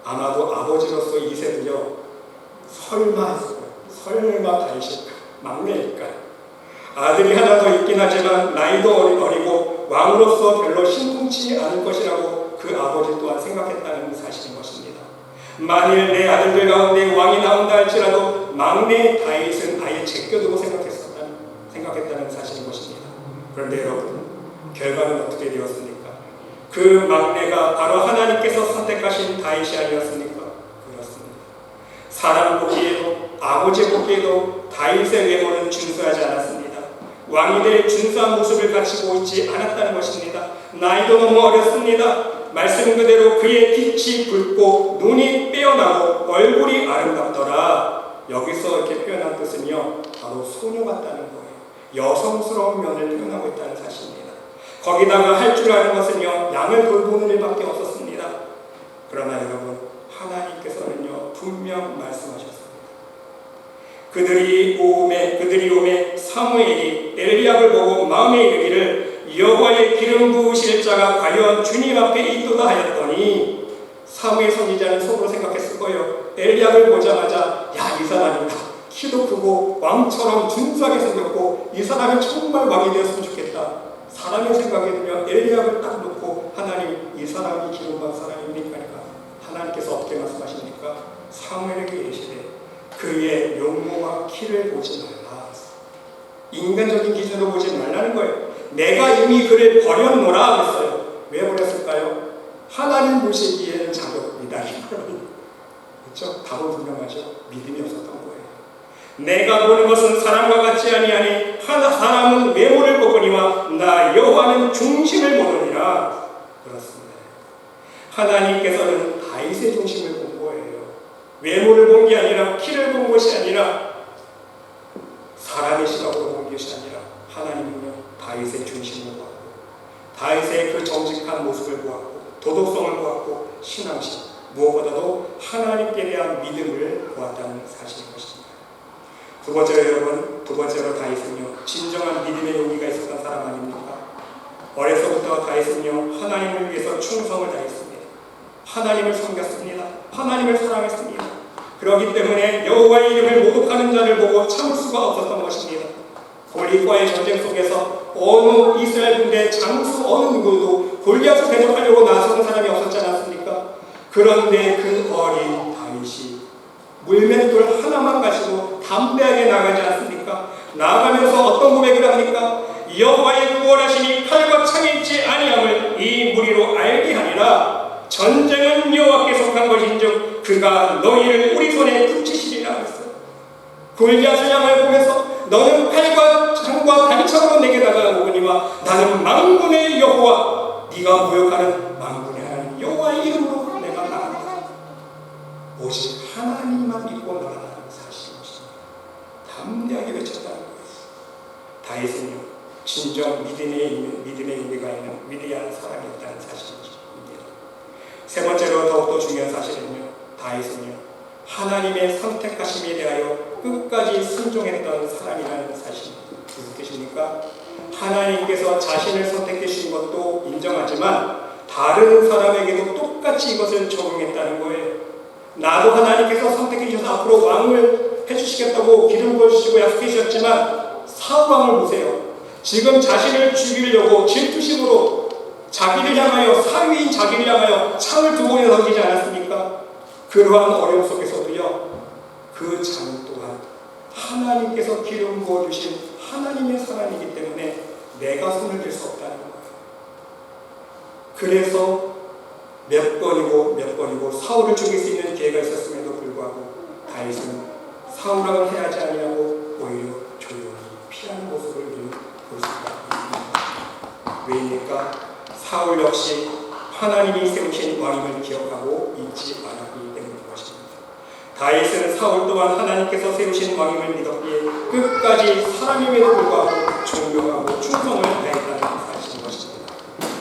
아마도 아버지로서 이새도요, 설마 다윗일까? 막내일까? 아들이 하나 더 있긴 하지만 나이도 어리고 왕으로서 별로 신통치 않을 것이라고 그 아버지 또한 생각했다는 사실인 것입니다. 만일 내 아들들 가운데 왕이 나온다 할지라도 막내 다윗은 아예 제껴두고 생각했다는 사실인 것입니다. 그런데 여러분, 결과는 어떻게 되었습니까? 그 막내가 바로 하나님께서 선택하신 다윗이 아니었습니까? 그렇습니다. 사람 보기에도 아버지 보기에도 다윗의 외모는 준수하지 않았습니다. 왕이 될 준수한 모습을 갖추고 있지 않았다는 것입니다. 나이도 너무 어렸습니다. 말씀 그대로 그의 빛이 붉고 눈이 빼어나고 얼굴이 아름답더라. 여기서 이렇게 표현한 뜻은요, 바로 소녀 같다는 거예요. 여성스러운 면을 표현하고 있다는 사실입니다. 거기다가 할 줄 아는 것은요, 양을 돌보는 일밖에 없었습니다. 그러나 여러분, 하나님께서는요, 분명 말씀하셨습니다. 그들이 오매 사무엘이 엘리압을 보고 마음에 이르기를 여호와의 기름 부으실 자가 과연 주님 앞에 있도다 하였더니, 사무엘 선지자는 속으로 생각했을 거예요. 엘리압을 보자마자 야, 이 사람이다. 키도 크고 왕처럼 준수하게 생겼고 이 사람이 정말 왕이 되었으면 좋겠다. 사람의 생각에는요, 엘리압을 딱 놓고 하나님, 이 사람이 기름받은 사람입니까? 하나님께서 어떻게 말씀하십니까? 사무엘에게 이르시되 그의 용모와 키를 보지 말라. 인간적인 기준으로 보지 말라는 거예요. 내가 이미 그를 버렸노라 그랬어요. 왜 버렸을까요? 하나님 보시기에는 자격이다. 그렇죠? 답은 분명하죠. 믿음이 없었던 거예요. 내가 보는 것은 사람과 같지 아니하니 사람은 외모를 보거니와 나 여호와는 중심을 보느니라. 그렇습니다. 하나님께서는 다윗의 중심을 본 거예요. 외모를 본 게 아니라, 키를 본 것이 아니라, 사람의 시각으로 본 것이 아니라, 하나님은요, 다윗의 중심을 보았고, 다윗의 그 정직한 모습을 보았고, 도덕성을 보았고, 신앙심, 무엇보다도 하나님께 대한 믿음을 보았다는 사실인 것입니다. 두 번째로 여러분, 두 번째로 다윗은요, 진정한 믿음의 용기가 있었던 사람 아닙니까? 어려서부터 다윗은요, 하나님을 위해서 충성을 다했습니다. 하나님을 섬겼습니다. 하나님을 사랑했습니다. 그렇기 때문에 여호와의 이름을 모독하는 자를 보고 참을 수가 없었던 것입니다. 골리앗과의 전쟁 속에서 어느 이스라엘 군대 장수 어느 누구도 골리앗을 대적하려고 나서는 사람이 없었지 않았습니까? 그런데 그 어린 다윗이 물맷돌 하나만 가지고 담대하게 나가지 않습니까? 나아가면서 어떤 고백을 합니까? 여호와의 구원하시니 칼과 창이 있지 아니함을 이 무리로 알게 하리라. 전쟁은 여호와께 속한 것인즉 그가 너희를 우리 손에 붙이시리라 했어요. 골리앗을 향하여 보면서 너는 칼과 창과 단창으로 내게 다가오거니와 나는 만군의 여호와, 네가 모욕하는 만군의 하나님 여호와의 이름으로 내가 나간다. 오직 하나님만 믿고 나가라는 사실인 것입니다. 담대하게 외쳤다는 거예요. 다윗은요, 진정 믿음의 의미가 있는 위대한 사람이었다는 사실입니다. 세 번째로 더욱더 중요한 사실은요, 다윗은요, 하나님의 선택하심에 대하여 끝까지 순종했던 사람이라는 사실입니다. 무슨 뜻입니까? 하나님께서 자신을 선택해 주신 것도 인정하지만 다른 사람에게도 똑같이 이것을 적용했다는 거예요. 나도 하나님께서 선택해 주셔서 앞으로 왕을 해주시겠다고 기름 부어주시고 약속해 주셨지만 사울 왕을 보세요. 지금 자신을 죽이려고 질투심으로 자기를 향하여, 사위인 자기를 향하여 창을 두 번이나 던지지 않았습니까? 그러한 어려움 속에서도요, 그 창 또한 하나님께서 기름 부어주신 하나님의 사람이기 때문에 내가 손을 댈 수 없다는 거예요. 그래서 몇 번이고 사울을 죽일 수 있는 기회가 있었음에도 불구하고 다윗은 사울왕을 해하지 아니하고 오히려 조용히 피하는 모습을 볼 수가 있습니다. 왜입니까? 사울 역시 하나님이 세우신 왕임을 기억하고 잊지 않았기 때문인 것입니다. 다윗은 사울 또한 하나님께서 세우신 왕임을 믿었기에 끝까지 사람임에도 불구하고 존경하고 충성을 다했다는 사실인 것입니다.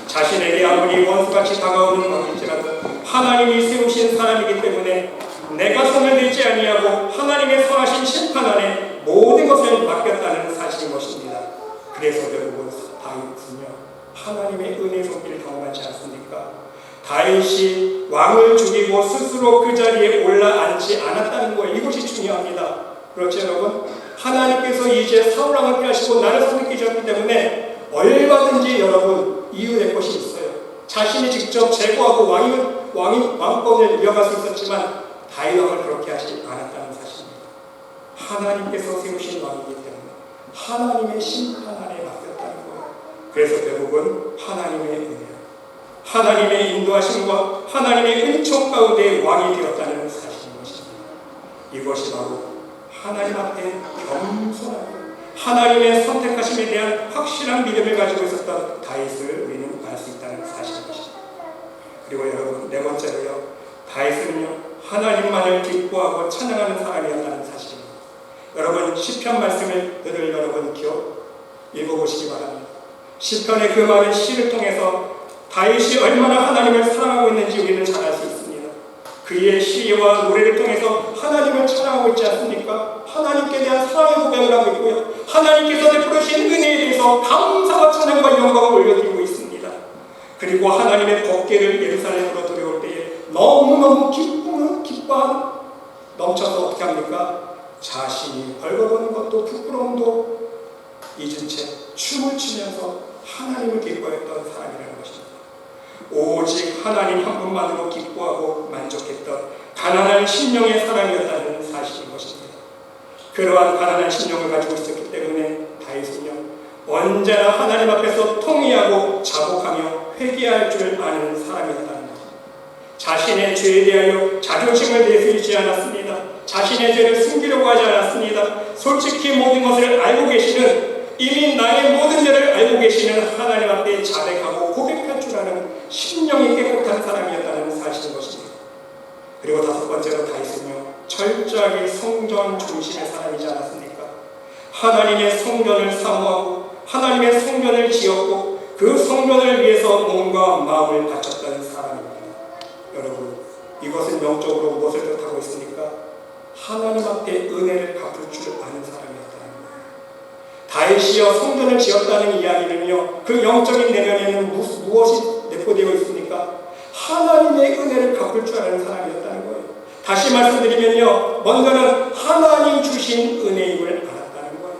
자신에게 아무리 원수같이 다가오는 왕일지라도 하나님이 세우신 사람이기 때문에 내가 손을 대지 아니하고 하나님의 선하신 심판 안에 모든 것을 맡겼다는 사실인 것입니다. 그래서 결국은 다윗은요, 하나님의 은혜 손길을 경험하지 않습니까? 다윗이 왕을 죽이고 스스로 그 자리에 올라앉지 않았다는 거예요. 이것이 중요합니다. 그렇죠 여러분? 하나님께서 이제 사울왕을 피하시고 나를 선택해 주셨기 때문에 얼마든지 여러분 이유의 것이 있어요. 자신이 직접 제거하고 왕권을 이어갈 수 있었지만 다윗 왕을 그렇게 하지 않았다는 사실입니다. 하나님께서 세우신 왕이기 때문에 하나님의 심판 안에 맡겼다는 거예요. 그래서 결국은 하나님의 은혜, 하나님의 인도하심과 하나님의 은총 가운데 왕이 되었다는 사실인 것입니다. 이것이 바로 하나님 앞에 겸손하게 하나님의 선택하심에 대한 확실한 믿음을 가지고 있었던 다윗을 우리는 알 수 있다는 사실인 것입니다. 그리고 여러분, 네 번째로요, 다윗은요, 하나님만을 기뻐하고 찬양하는 사람이었다는 사실입니다. 여러분, 시편 말씀을 늘 여러분 읽어보시기 바랍니다. 시편의 그 많은 시를 통해서 다윗이 얼마나 하나님을 사랑하고 있는지 우리는 잘 알 수 있습니다. 그의 시와 노래를 통해서 하나님을 찬양하고 있지 않습니까? 하나님께 대한 사랑의 고백을 하고 있고요. 하나님께서 베풀으신 은혜에 대해서 감사와 찬양과 영광을 올려드리고 있습니다. 그리고 하나님의 법궤를 예루살렘으로 들여올 때에 너무너무 기뻐하는 넘쳐서 어떻게 합니까? 자신이 벌거벗는 것도 부끄러움도 잊은 채 춤을 추면서 하나님을 기뻐했던 사람이라는 것입니다. 오직 하나님 한 분만으로 기뻐하고 만족했던 가난한 심령의 사람이었다는 사실인 것입니다. 그러한 가난한 심령을 가지고 있었기 때문에 다윗은요, 언제나 하나님 앞에서 통회하고 자복하며 회개할 줄 아는 사람이었다는 것입니다. 자신의 죄에 대하여 자존심을 내세우지 않았습니다. 자신의 죄를 숨기려고 하지 않았습니다. 솔직히 모든 것을 알고 계시는, 이미 나의 모든 죄를 알고 계시는 하나님 앞에 자백하고 고백할 줄 아는 심령이 깨끗한 사람이었다는 사실인 것입니다. 그리고 다섯 번째로 다윗은요, 철저하게 성전 중심의 사람이지 않았습니까? 하나님의 성전을 사모하고 하나님의 성전을 지었고 그 성전을 위해서 몸과 마음을 바쳤던 사람입니다. 여러분, 이것은 영적으로 무엇을 뜻하고 있습니까? 하나님 앞에 은혜를 갚을 줄 아는 사람이었다는 거예요. 다윗이여 성전을 지었다는 이야기는요, 그 영적인 내면에는 무엇이 내포되어 있습니까? 하나님의 은혜를 갚을 줄 아는 사람이었다는 거예요. 다시 말씀드리면요, 먼저는 하나님 주신 은혜임을 알았다는 거예요.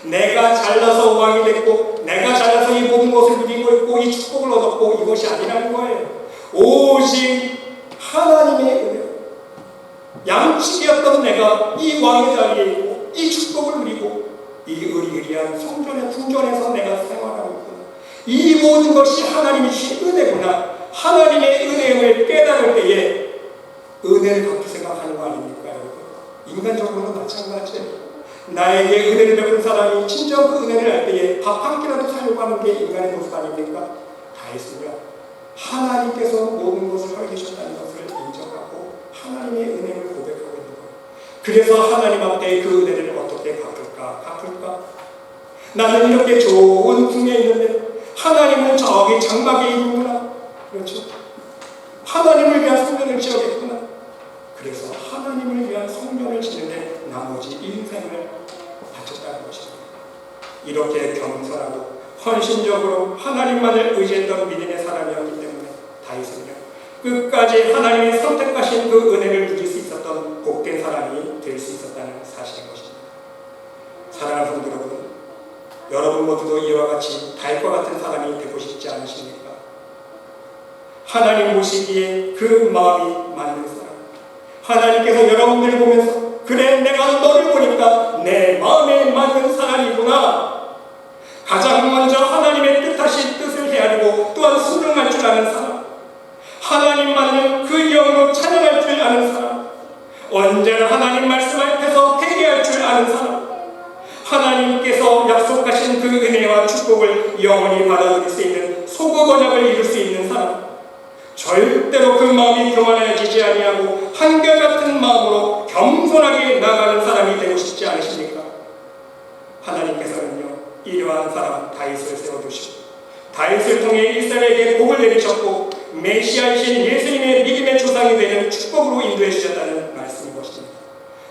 내가 잘나서 왕이 됐고 내가 잘나서 이 모든 것을 누리고 있고 이 축복을 얻었고 이것이 아니라는 거예요. 오직 하나님의 은혜, 양치기였던 내가 이 왕의 자리에 있고 이 축복을 누리고 이 의리의리한 성전의 궁전에서 내가 생활하고 있구나, 이 모든 것이 하나님이 주신 은혜구나, 하나님의 은혜임을 깨달을 때에 은혜를 갚을 생각하는 거 아닙니까, 여러분? 인간적으로는 마찬가지예요. 나에게 은혜를 베푼 사람이 진정 그 은혜를 알 때에 밥 한 끼라도 살려고 하는 게 인간의 모습 아닙니까? 다윗은요, 하나님께서 모든 것을 허락하셨다는 것을 인정하고 하나님의 은혜를 고백하고 있는 거예요. 그래서 하나님 앞에 그 은혜를 어떻게 갚을까? 나는 이렇게 좋은 궁에 있는데 하나님은 저기 장막에 있는구나. 그렇죠? 하나님을 위한 성전을 지어야겠구나. 그래서 하나님을 위한 성전을 짓는데 나머지 인생을 바쳤다는 것입니다. 이렇게 겸손하고 헌신적으로 하나님만을 의지했던 믿음의 사람이었기 때문에 다윗은요, 끝까지 하나님이 선택하신 그 은혜를 누릴 수 있었던 복된 사람이 될 수 있었다는 사실인 것입니다. 사랑하는 성도 여러분, 여러분 모두도 이와 같이 다윗과 같은 사람이 되고 싶지 않으십니까? 하나님 보시기에 그 마음이 맞는 사람, 하나님께서 여러분들을 보면서 그래, 내가 너를 보니까 내 마음에 맞는 사람이구나, 가장 먼저 하나님의 뜻하신 뜻을 헤아리고 또한 순종할 줄 아는 사람, 하나님만을 그 영으로 찬양할 줄 아는 사람, 언제나 하나님 말씀 앞에서 회개할 줄 아는 사람, 하나님께서 약속하신 그 은혜와 축복을 영원히 받아들일 수 있는 소국 언약을 이룰 수 있는 사람, 절대로 그 마음이 교만해지지 아니하고 한결같은 마음으로 겸손하게 나가는 사람이 되고 싶지 않으십니까? 하나님께서는요, 이러한 사람 다윗을 세워두시고 다윗을 통해 이스라엘에게 복을 내리셨고 메시아이신 예수님의 믿음의 조상이 되는 축복으로 인도해 주셨다는 말씀인 것입니다.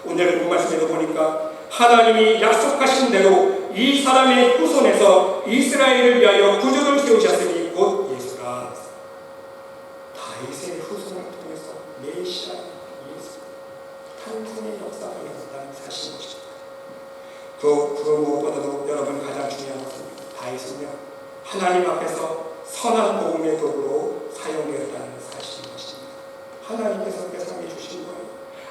오늘 본문 말씀에도 보니까 하나님이 약속하신 대로 이 사람의 후손에서 이스라엘을 위하여 구주를 세우셨으니 곧 예수라. 다윗의 후손을 통해서 메시아 예수 탄생의 역사가 일어났다는 사실인 것입니다. 그 무엇보다도 여러분 가장 중요한 것은 다윗은요, 하나님 앞에서 선한 복음의 도구로 사용되었다는 사실인 것입니다. 하나님께서 배상해 주신 거예요.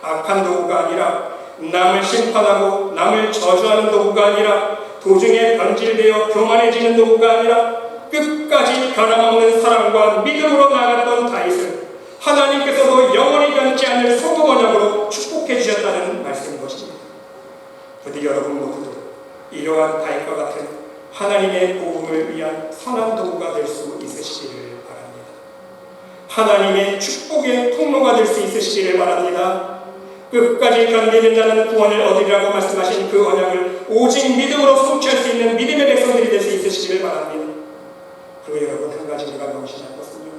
악한 도구가 아니라, 남을 심판하고 남을 저주하는 도구가 아니라, 도중에 변질되어 교만해지는 도구가 아니라, 끝까지 변함없는 사랑과 믿음으로 나아갔던 다윗을 하나님께서도 영원히 변치 않을 소금 언약으로 축복해 주셨다는 말씀인 것입니다. 부디 여러분 모두도 이러한 다윗과 같은 하나님의 복음을 위한 선한 도구가 될 수 있으시기를 바랍니다. 하나님의 축복의 통로가 될 수 있으시기를 바랍니다. 끝까지 견디는 자는 구원을 얻으리라고 말씀하신 그 언약을 오직 믿음으로 성취할 수 있는 믿음의 백성들이 될 수 있으시기를 바랍니다. 그리고 여러분 한 가지 우리가 명심할 것은요.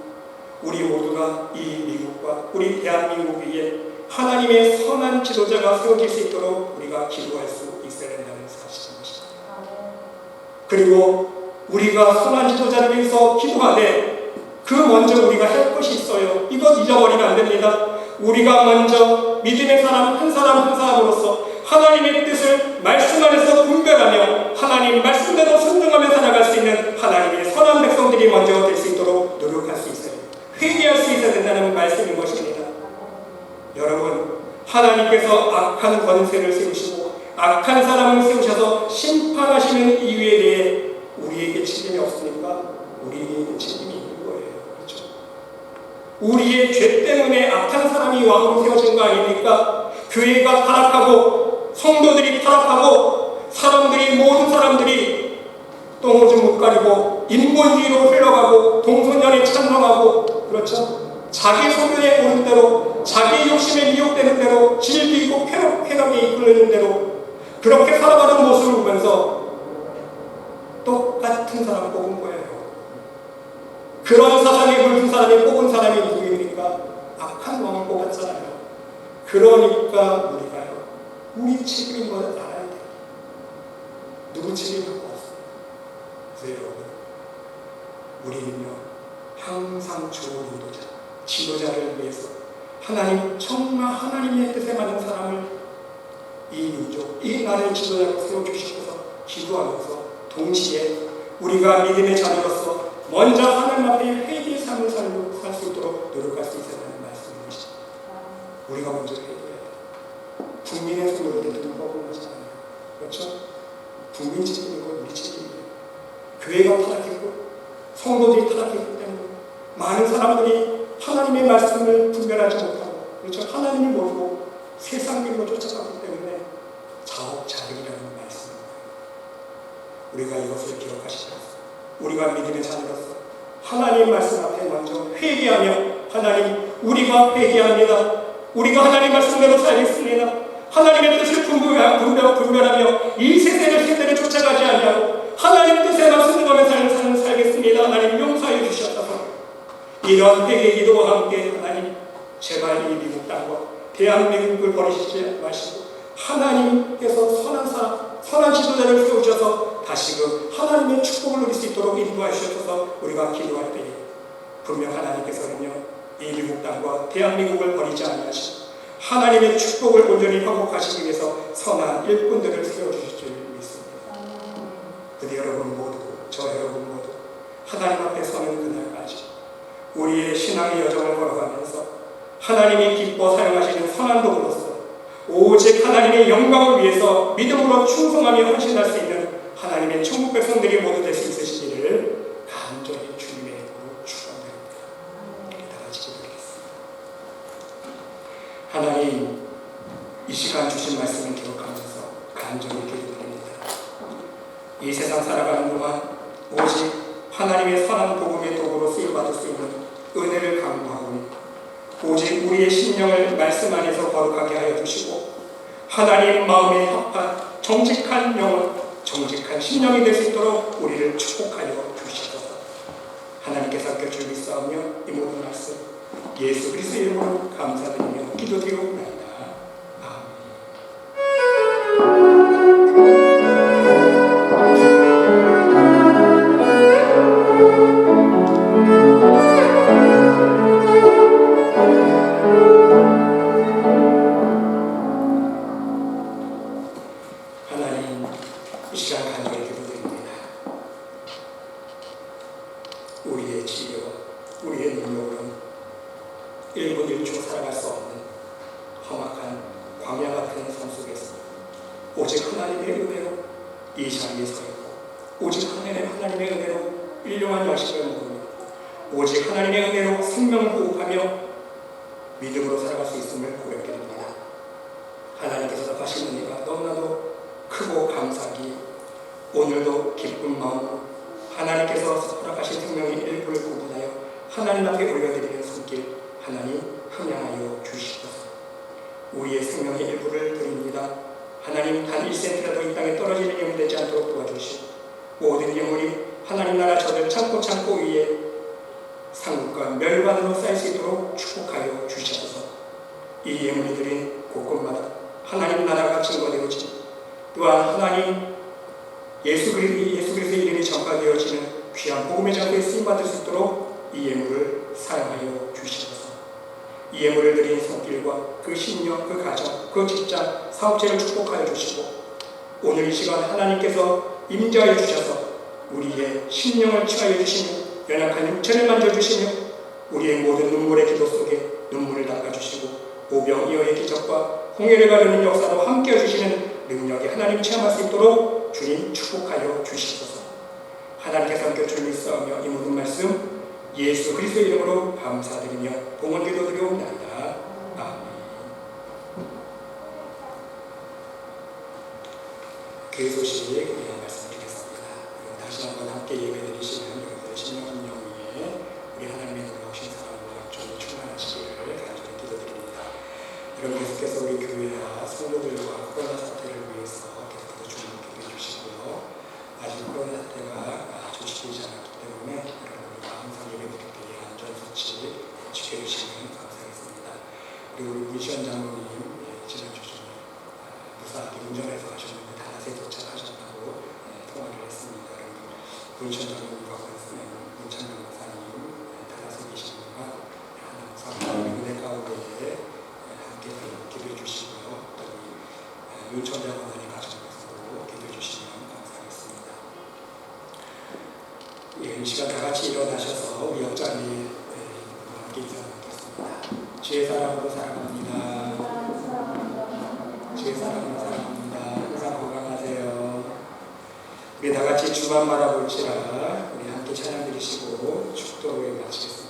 우리 모두가 이 미국과 우리 대한민국 위에 하나님의 선한 지도자가 세워질 수 있도록 우리가 기도할 수 있어야 된다는 사실인 것입니다. 그리고 우리가 선한 지도자를 위해서 기도하되 그 먼저 우리가 할 것이 있어요. 이것 잊어버리면 안 됩니다. 우리가 먼저 믿음의 사람 한 사람 한 사람으로서 하나님의 뜻을 말씀 안에서 분별하며 하나님 말씀대로 순종하며 살아갈 수 있는 하나님의 선한 백성들이 먼저 될 수 있도록 노력할 수 있어요. 회개할 수 있어야 된다는 말씀인 것입니다. 여러분, 하나님께서 악한 권세를 세우시고 악한 사람을 세우셔서 심판하시는 이유에 대해 우리에게 책임이 없습니까? 우리에게 책임이 있는 거예요. 그렇죠? 우리의 죄 때문에 악한 사람이 왕으로 세워진 거 아닙니까? 교회가 타락하고 성도들이 타락하고 사람들이 모든 사람들이 똥오줌 못 가리고 인본주의로 흘러가고 동성연애 찬성하고 그렇죠? 자기 소견에 오른 대로 자기 욕심에 미혹되는 대로 질비고 쾌락에 이끌리는 대로 그렇게 살아가는 모습을 보면서 똑같은 사람 뽑은 거예요. 그런 사상에 물든 사람이 뽑은 사람이 누구입니까? 악한 왕을 뽑았잖아요. 그러니까 우리가요, 우리 책임인 것을 알아야 돼요. 누구 책임이 없어요. 그래서 여러분, 우리는요 항상 좋은 인도자, 지도자를 위해서 하나님, 정말 하나님의 뜻에 맞는 사람을 이 민족, 이 나라의 지도자로 세워주시고서 기도하면서 동시에 우리가 믿음의 자녀로서 먼저 하나님 앞에 회개의 삶을 살 수 있도록 노력할 수 있어야 하는 말씀인 것입니다. 우리가 먼저 회개해야 돼요. 국민의 손으로 대통령 뽑은 거잖아요. 그렇죠? 국민 책임이고 우리 책임이에요. 교회가 타락했고 성도들이 타락했기 때문에 많은 사람들이 하나님의 말씀을 분별하지 못하고 그렇죠? 하나님을 모르고 세상 길로 쫓아가기 때문에 자업자득이라는 말씀입니다. 우리가 이것을 기억하시면서 우리가 믿음의 자녀로서 하나님의 말씀 앞에 먼저 회개하며 하나님, 우리가 회개합니다. 우리가 하나님 말씀대로 살겠습니다. 하나님의 뜻을 분별하며 이 세대를 쫓아가지 아니하고 하나님 뜻에만 순종하며 살겠습니다. 하나님 용서해 주시옵소서. 이런 회개 기도와 함께 하나님, 제발 이 미국 땅과 대한민국을 버리시지 마시고 하나님께서 선한 지도자를 세우셔서 다시금 하나님의 축복을 누릴 수 있도록 인도해 주셔서 우리가 기도할 때에 분명 하나님께서는요 이 미국 땅과 대한민국을 버리지 아니하시고 하나님의 축복을 온전히 회복하시기 위해서 선한 일꾼들을 세워주실 줄 믿습니다. 근데 여러분 모두, 저 여러분 모두 하나님 앞에 서는 그날까지 우리의 신앙의 여정을 걸어가면서 하나님이 기뻐 사용하시는 선한 도구로서 오직 하나님의 영광을 위해서 믿음으로 충성하며 헌신할 수 있는 하나님의 천국 백성들이 모두 될 수 있으시기를 간절히 주님의 이름으로 축원드립니다. 다 같이 기도드리겠습니다. 하나님, 이 시간 주신 말씀을 기억하면서 간절히 기도드립니다. 이 세상 살아가는 동안 오직 하나님의 선한 복음의 도구로 쓰임받을 수 있는 은혜를 강구하고 오직 우리의 심령을 말씀 안에서 거룩하게 하여 주시고 하나님 마음에 합한 정직한 영혼, 정직한 심령이 될 수 있도록 우리를 축복하여 주시소서. 하나님께서 곁을 믿사오며 이 모든 말씀 예수 그리스도의 이름으로 감사드리며 기도드리옵나이다. 우리의 지혜와 우리의 능력으로는 1분 1초 살아갈 수 없는 험악한 광야 같은 삶 속에서 오직 하나님의 은혜로 이 자리에 서 있고 오직 하나님의 은혜로 일용한 양식을 먹으며 오직 하나님의 은혜로 생명을 호흡하며 믿음으로 살아갈 수 있음을 고백해 드립니다. 하나님께서 하신 은혜가 너무나도 크고 감사하기에 오늘도 기쁜 마음으로 하나님께서 허락하신 생명의 일부를 구분하여 하나님 앞에 올려드리는 손길 하나님 흥양하여 주시옵소서. 우리의 생명의 일부를 드립니다. 하나님 단 1cm라도 이 땅에 떨어지는 영이 되지 않도록 도와주시고 모든 영혼이 하나님 나라 저들 창고 위에 상급과 멸관으로 쌓일 수 있도록 축복하여 주시옵소서. 이 예물이 드린 곳곳마다 하나님 나라가 증거되어지고 또한 하나님 예수 그리스도의 이름이 전파되어지는 귀한 복음의 장소에 쓰임받을 수 있도록 이 예물을 사용하여 주시옵소서. 이 예물을 드린 손길과 그 신령, 그 가정, 그 직장, 사업체를 축복하여 주시고 오늘 이 시간 하나님께서 임재하여 주셔서 우리의 심령을 치하여 주시며 연약한 육체를 만져주시며 우리의 모든 눈물의 기도 속에 눈물을 닦아주시고 오병이어의 기적과 홍해를 가르는 역사로 함께해 주시는 능력이 하나님 체험할 수 있도록 주님 축복하여 주시옵소서. 하나님께서 함께 주님 싸우며 이 모든 말씀 예수 그리스도의 이름으로 감사드리며 봉헌 기도드리옵나이다. 아멘. 그 소식 말씀드리겠습니다. 다시 한번 함께 예배드리시는 여러분들의 심령 위에 우리 하나님의 놀라우신 사랑과 전이 충만하시기를 간절히 기도드립니다. 여러분 계속해서 우리 교회와 성도들과 코로나 사태를 위해서 계속해서 주님 기도해 주시고요. 아직 코로나 사태가 조치되지 않았기 때문에 여러분과 항상 예배드릴 때에 안전수칙 지켜주시면 감사하겠습니다. 그리고 우리 문시현 장로님 지난주 좀 무사하게 운전해서 가셨는데 다나세 도착하셨다고 통화를 했습니다. 문시현 장로님과 문찬영 목사님 다나세 계신 분과 하나님 은혜 가운데 함께 기도해 주시고요. 또 윤천자 권사님 가정에서도 기도해 주시면 감사하겠습니다. 이 시간 다 같이 일어나셔서 우리 옆자리에 함께 인사하겠습니다. 주의 사랑으로 사랑합니다. 주의 사랑으로 사랑합니다. 항상 건강하세요. 우리 다 같이 주만 바라볼지라 우리 함께 찬양 드리시고 축도를 마치겠습니다.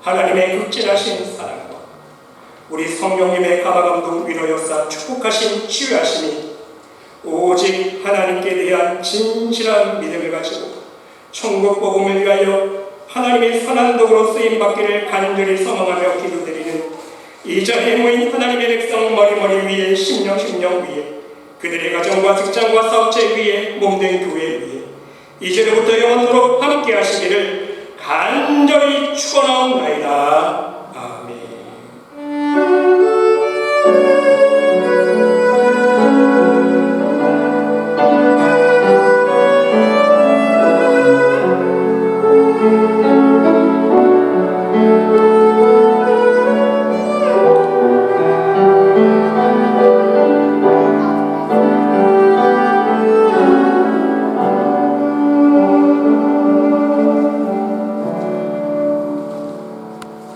하나님의 극진하신 사랑과 우리 성령님의 가마감동 위로역사 축복하신 치유하심이 오직 하나님께 대한 진실한 믿음을 가지고 천국 복음을 위하여 하나님의 선한 도구로 쓰임받기를 간절히 소망하며 기도드리는 이 자리에 모인 하나님의 백성 머리머리 위에 심령 위에 그들의 가정과 직장과 사업체 위에 몸된 교회 위에 이제로부터 영원토록 함께 하시기를 간절히 축원하옵나이다.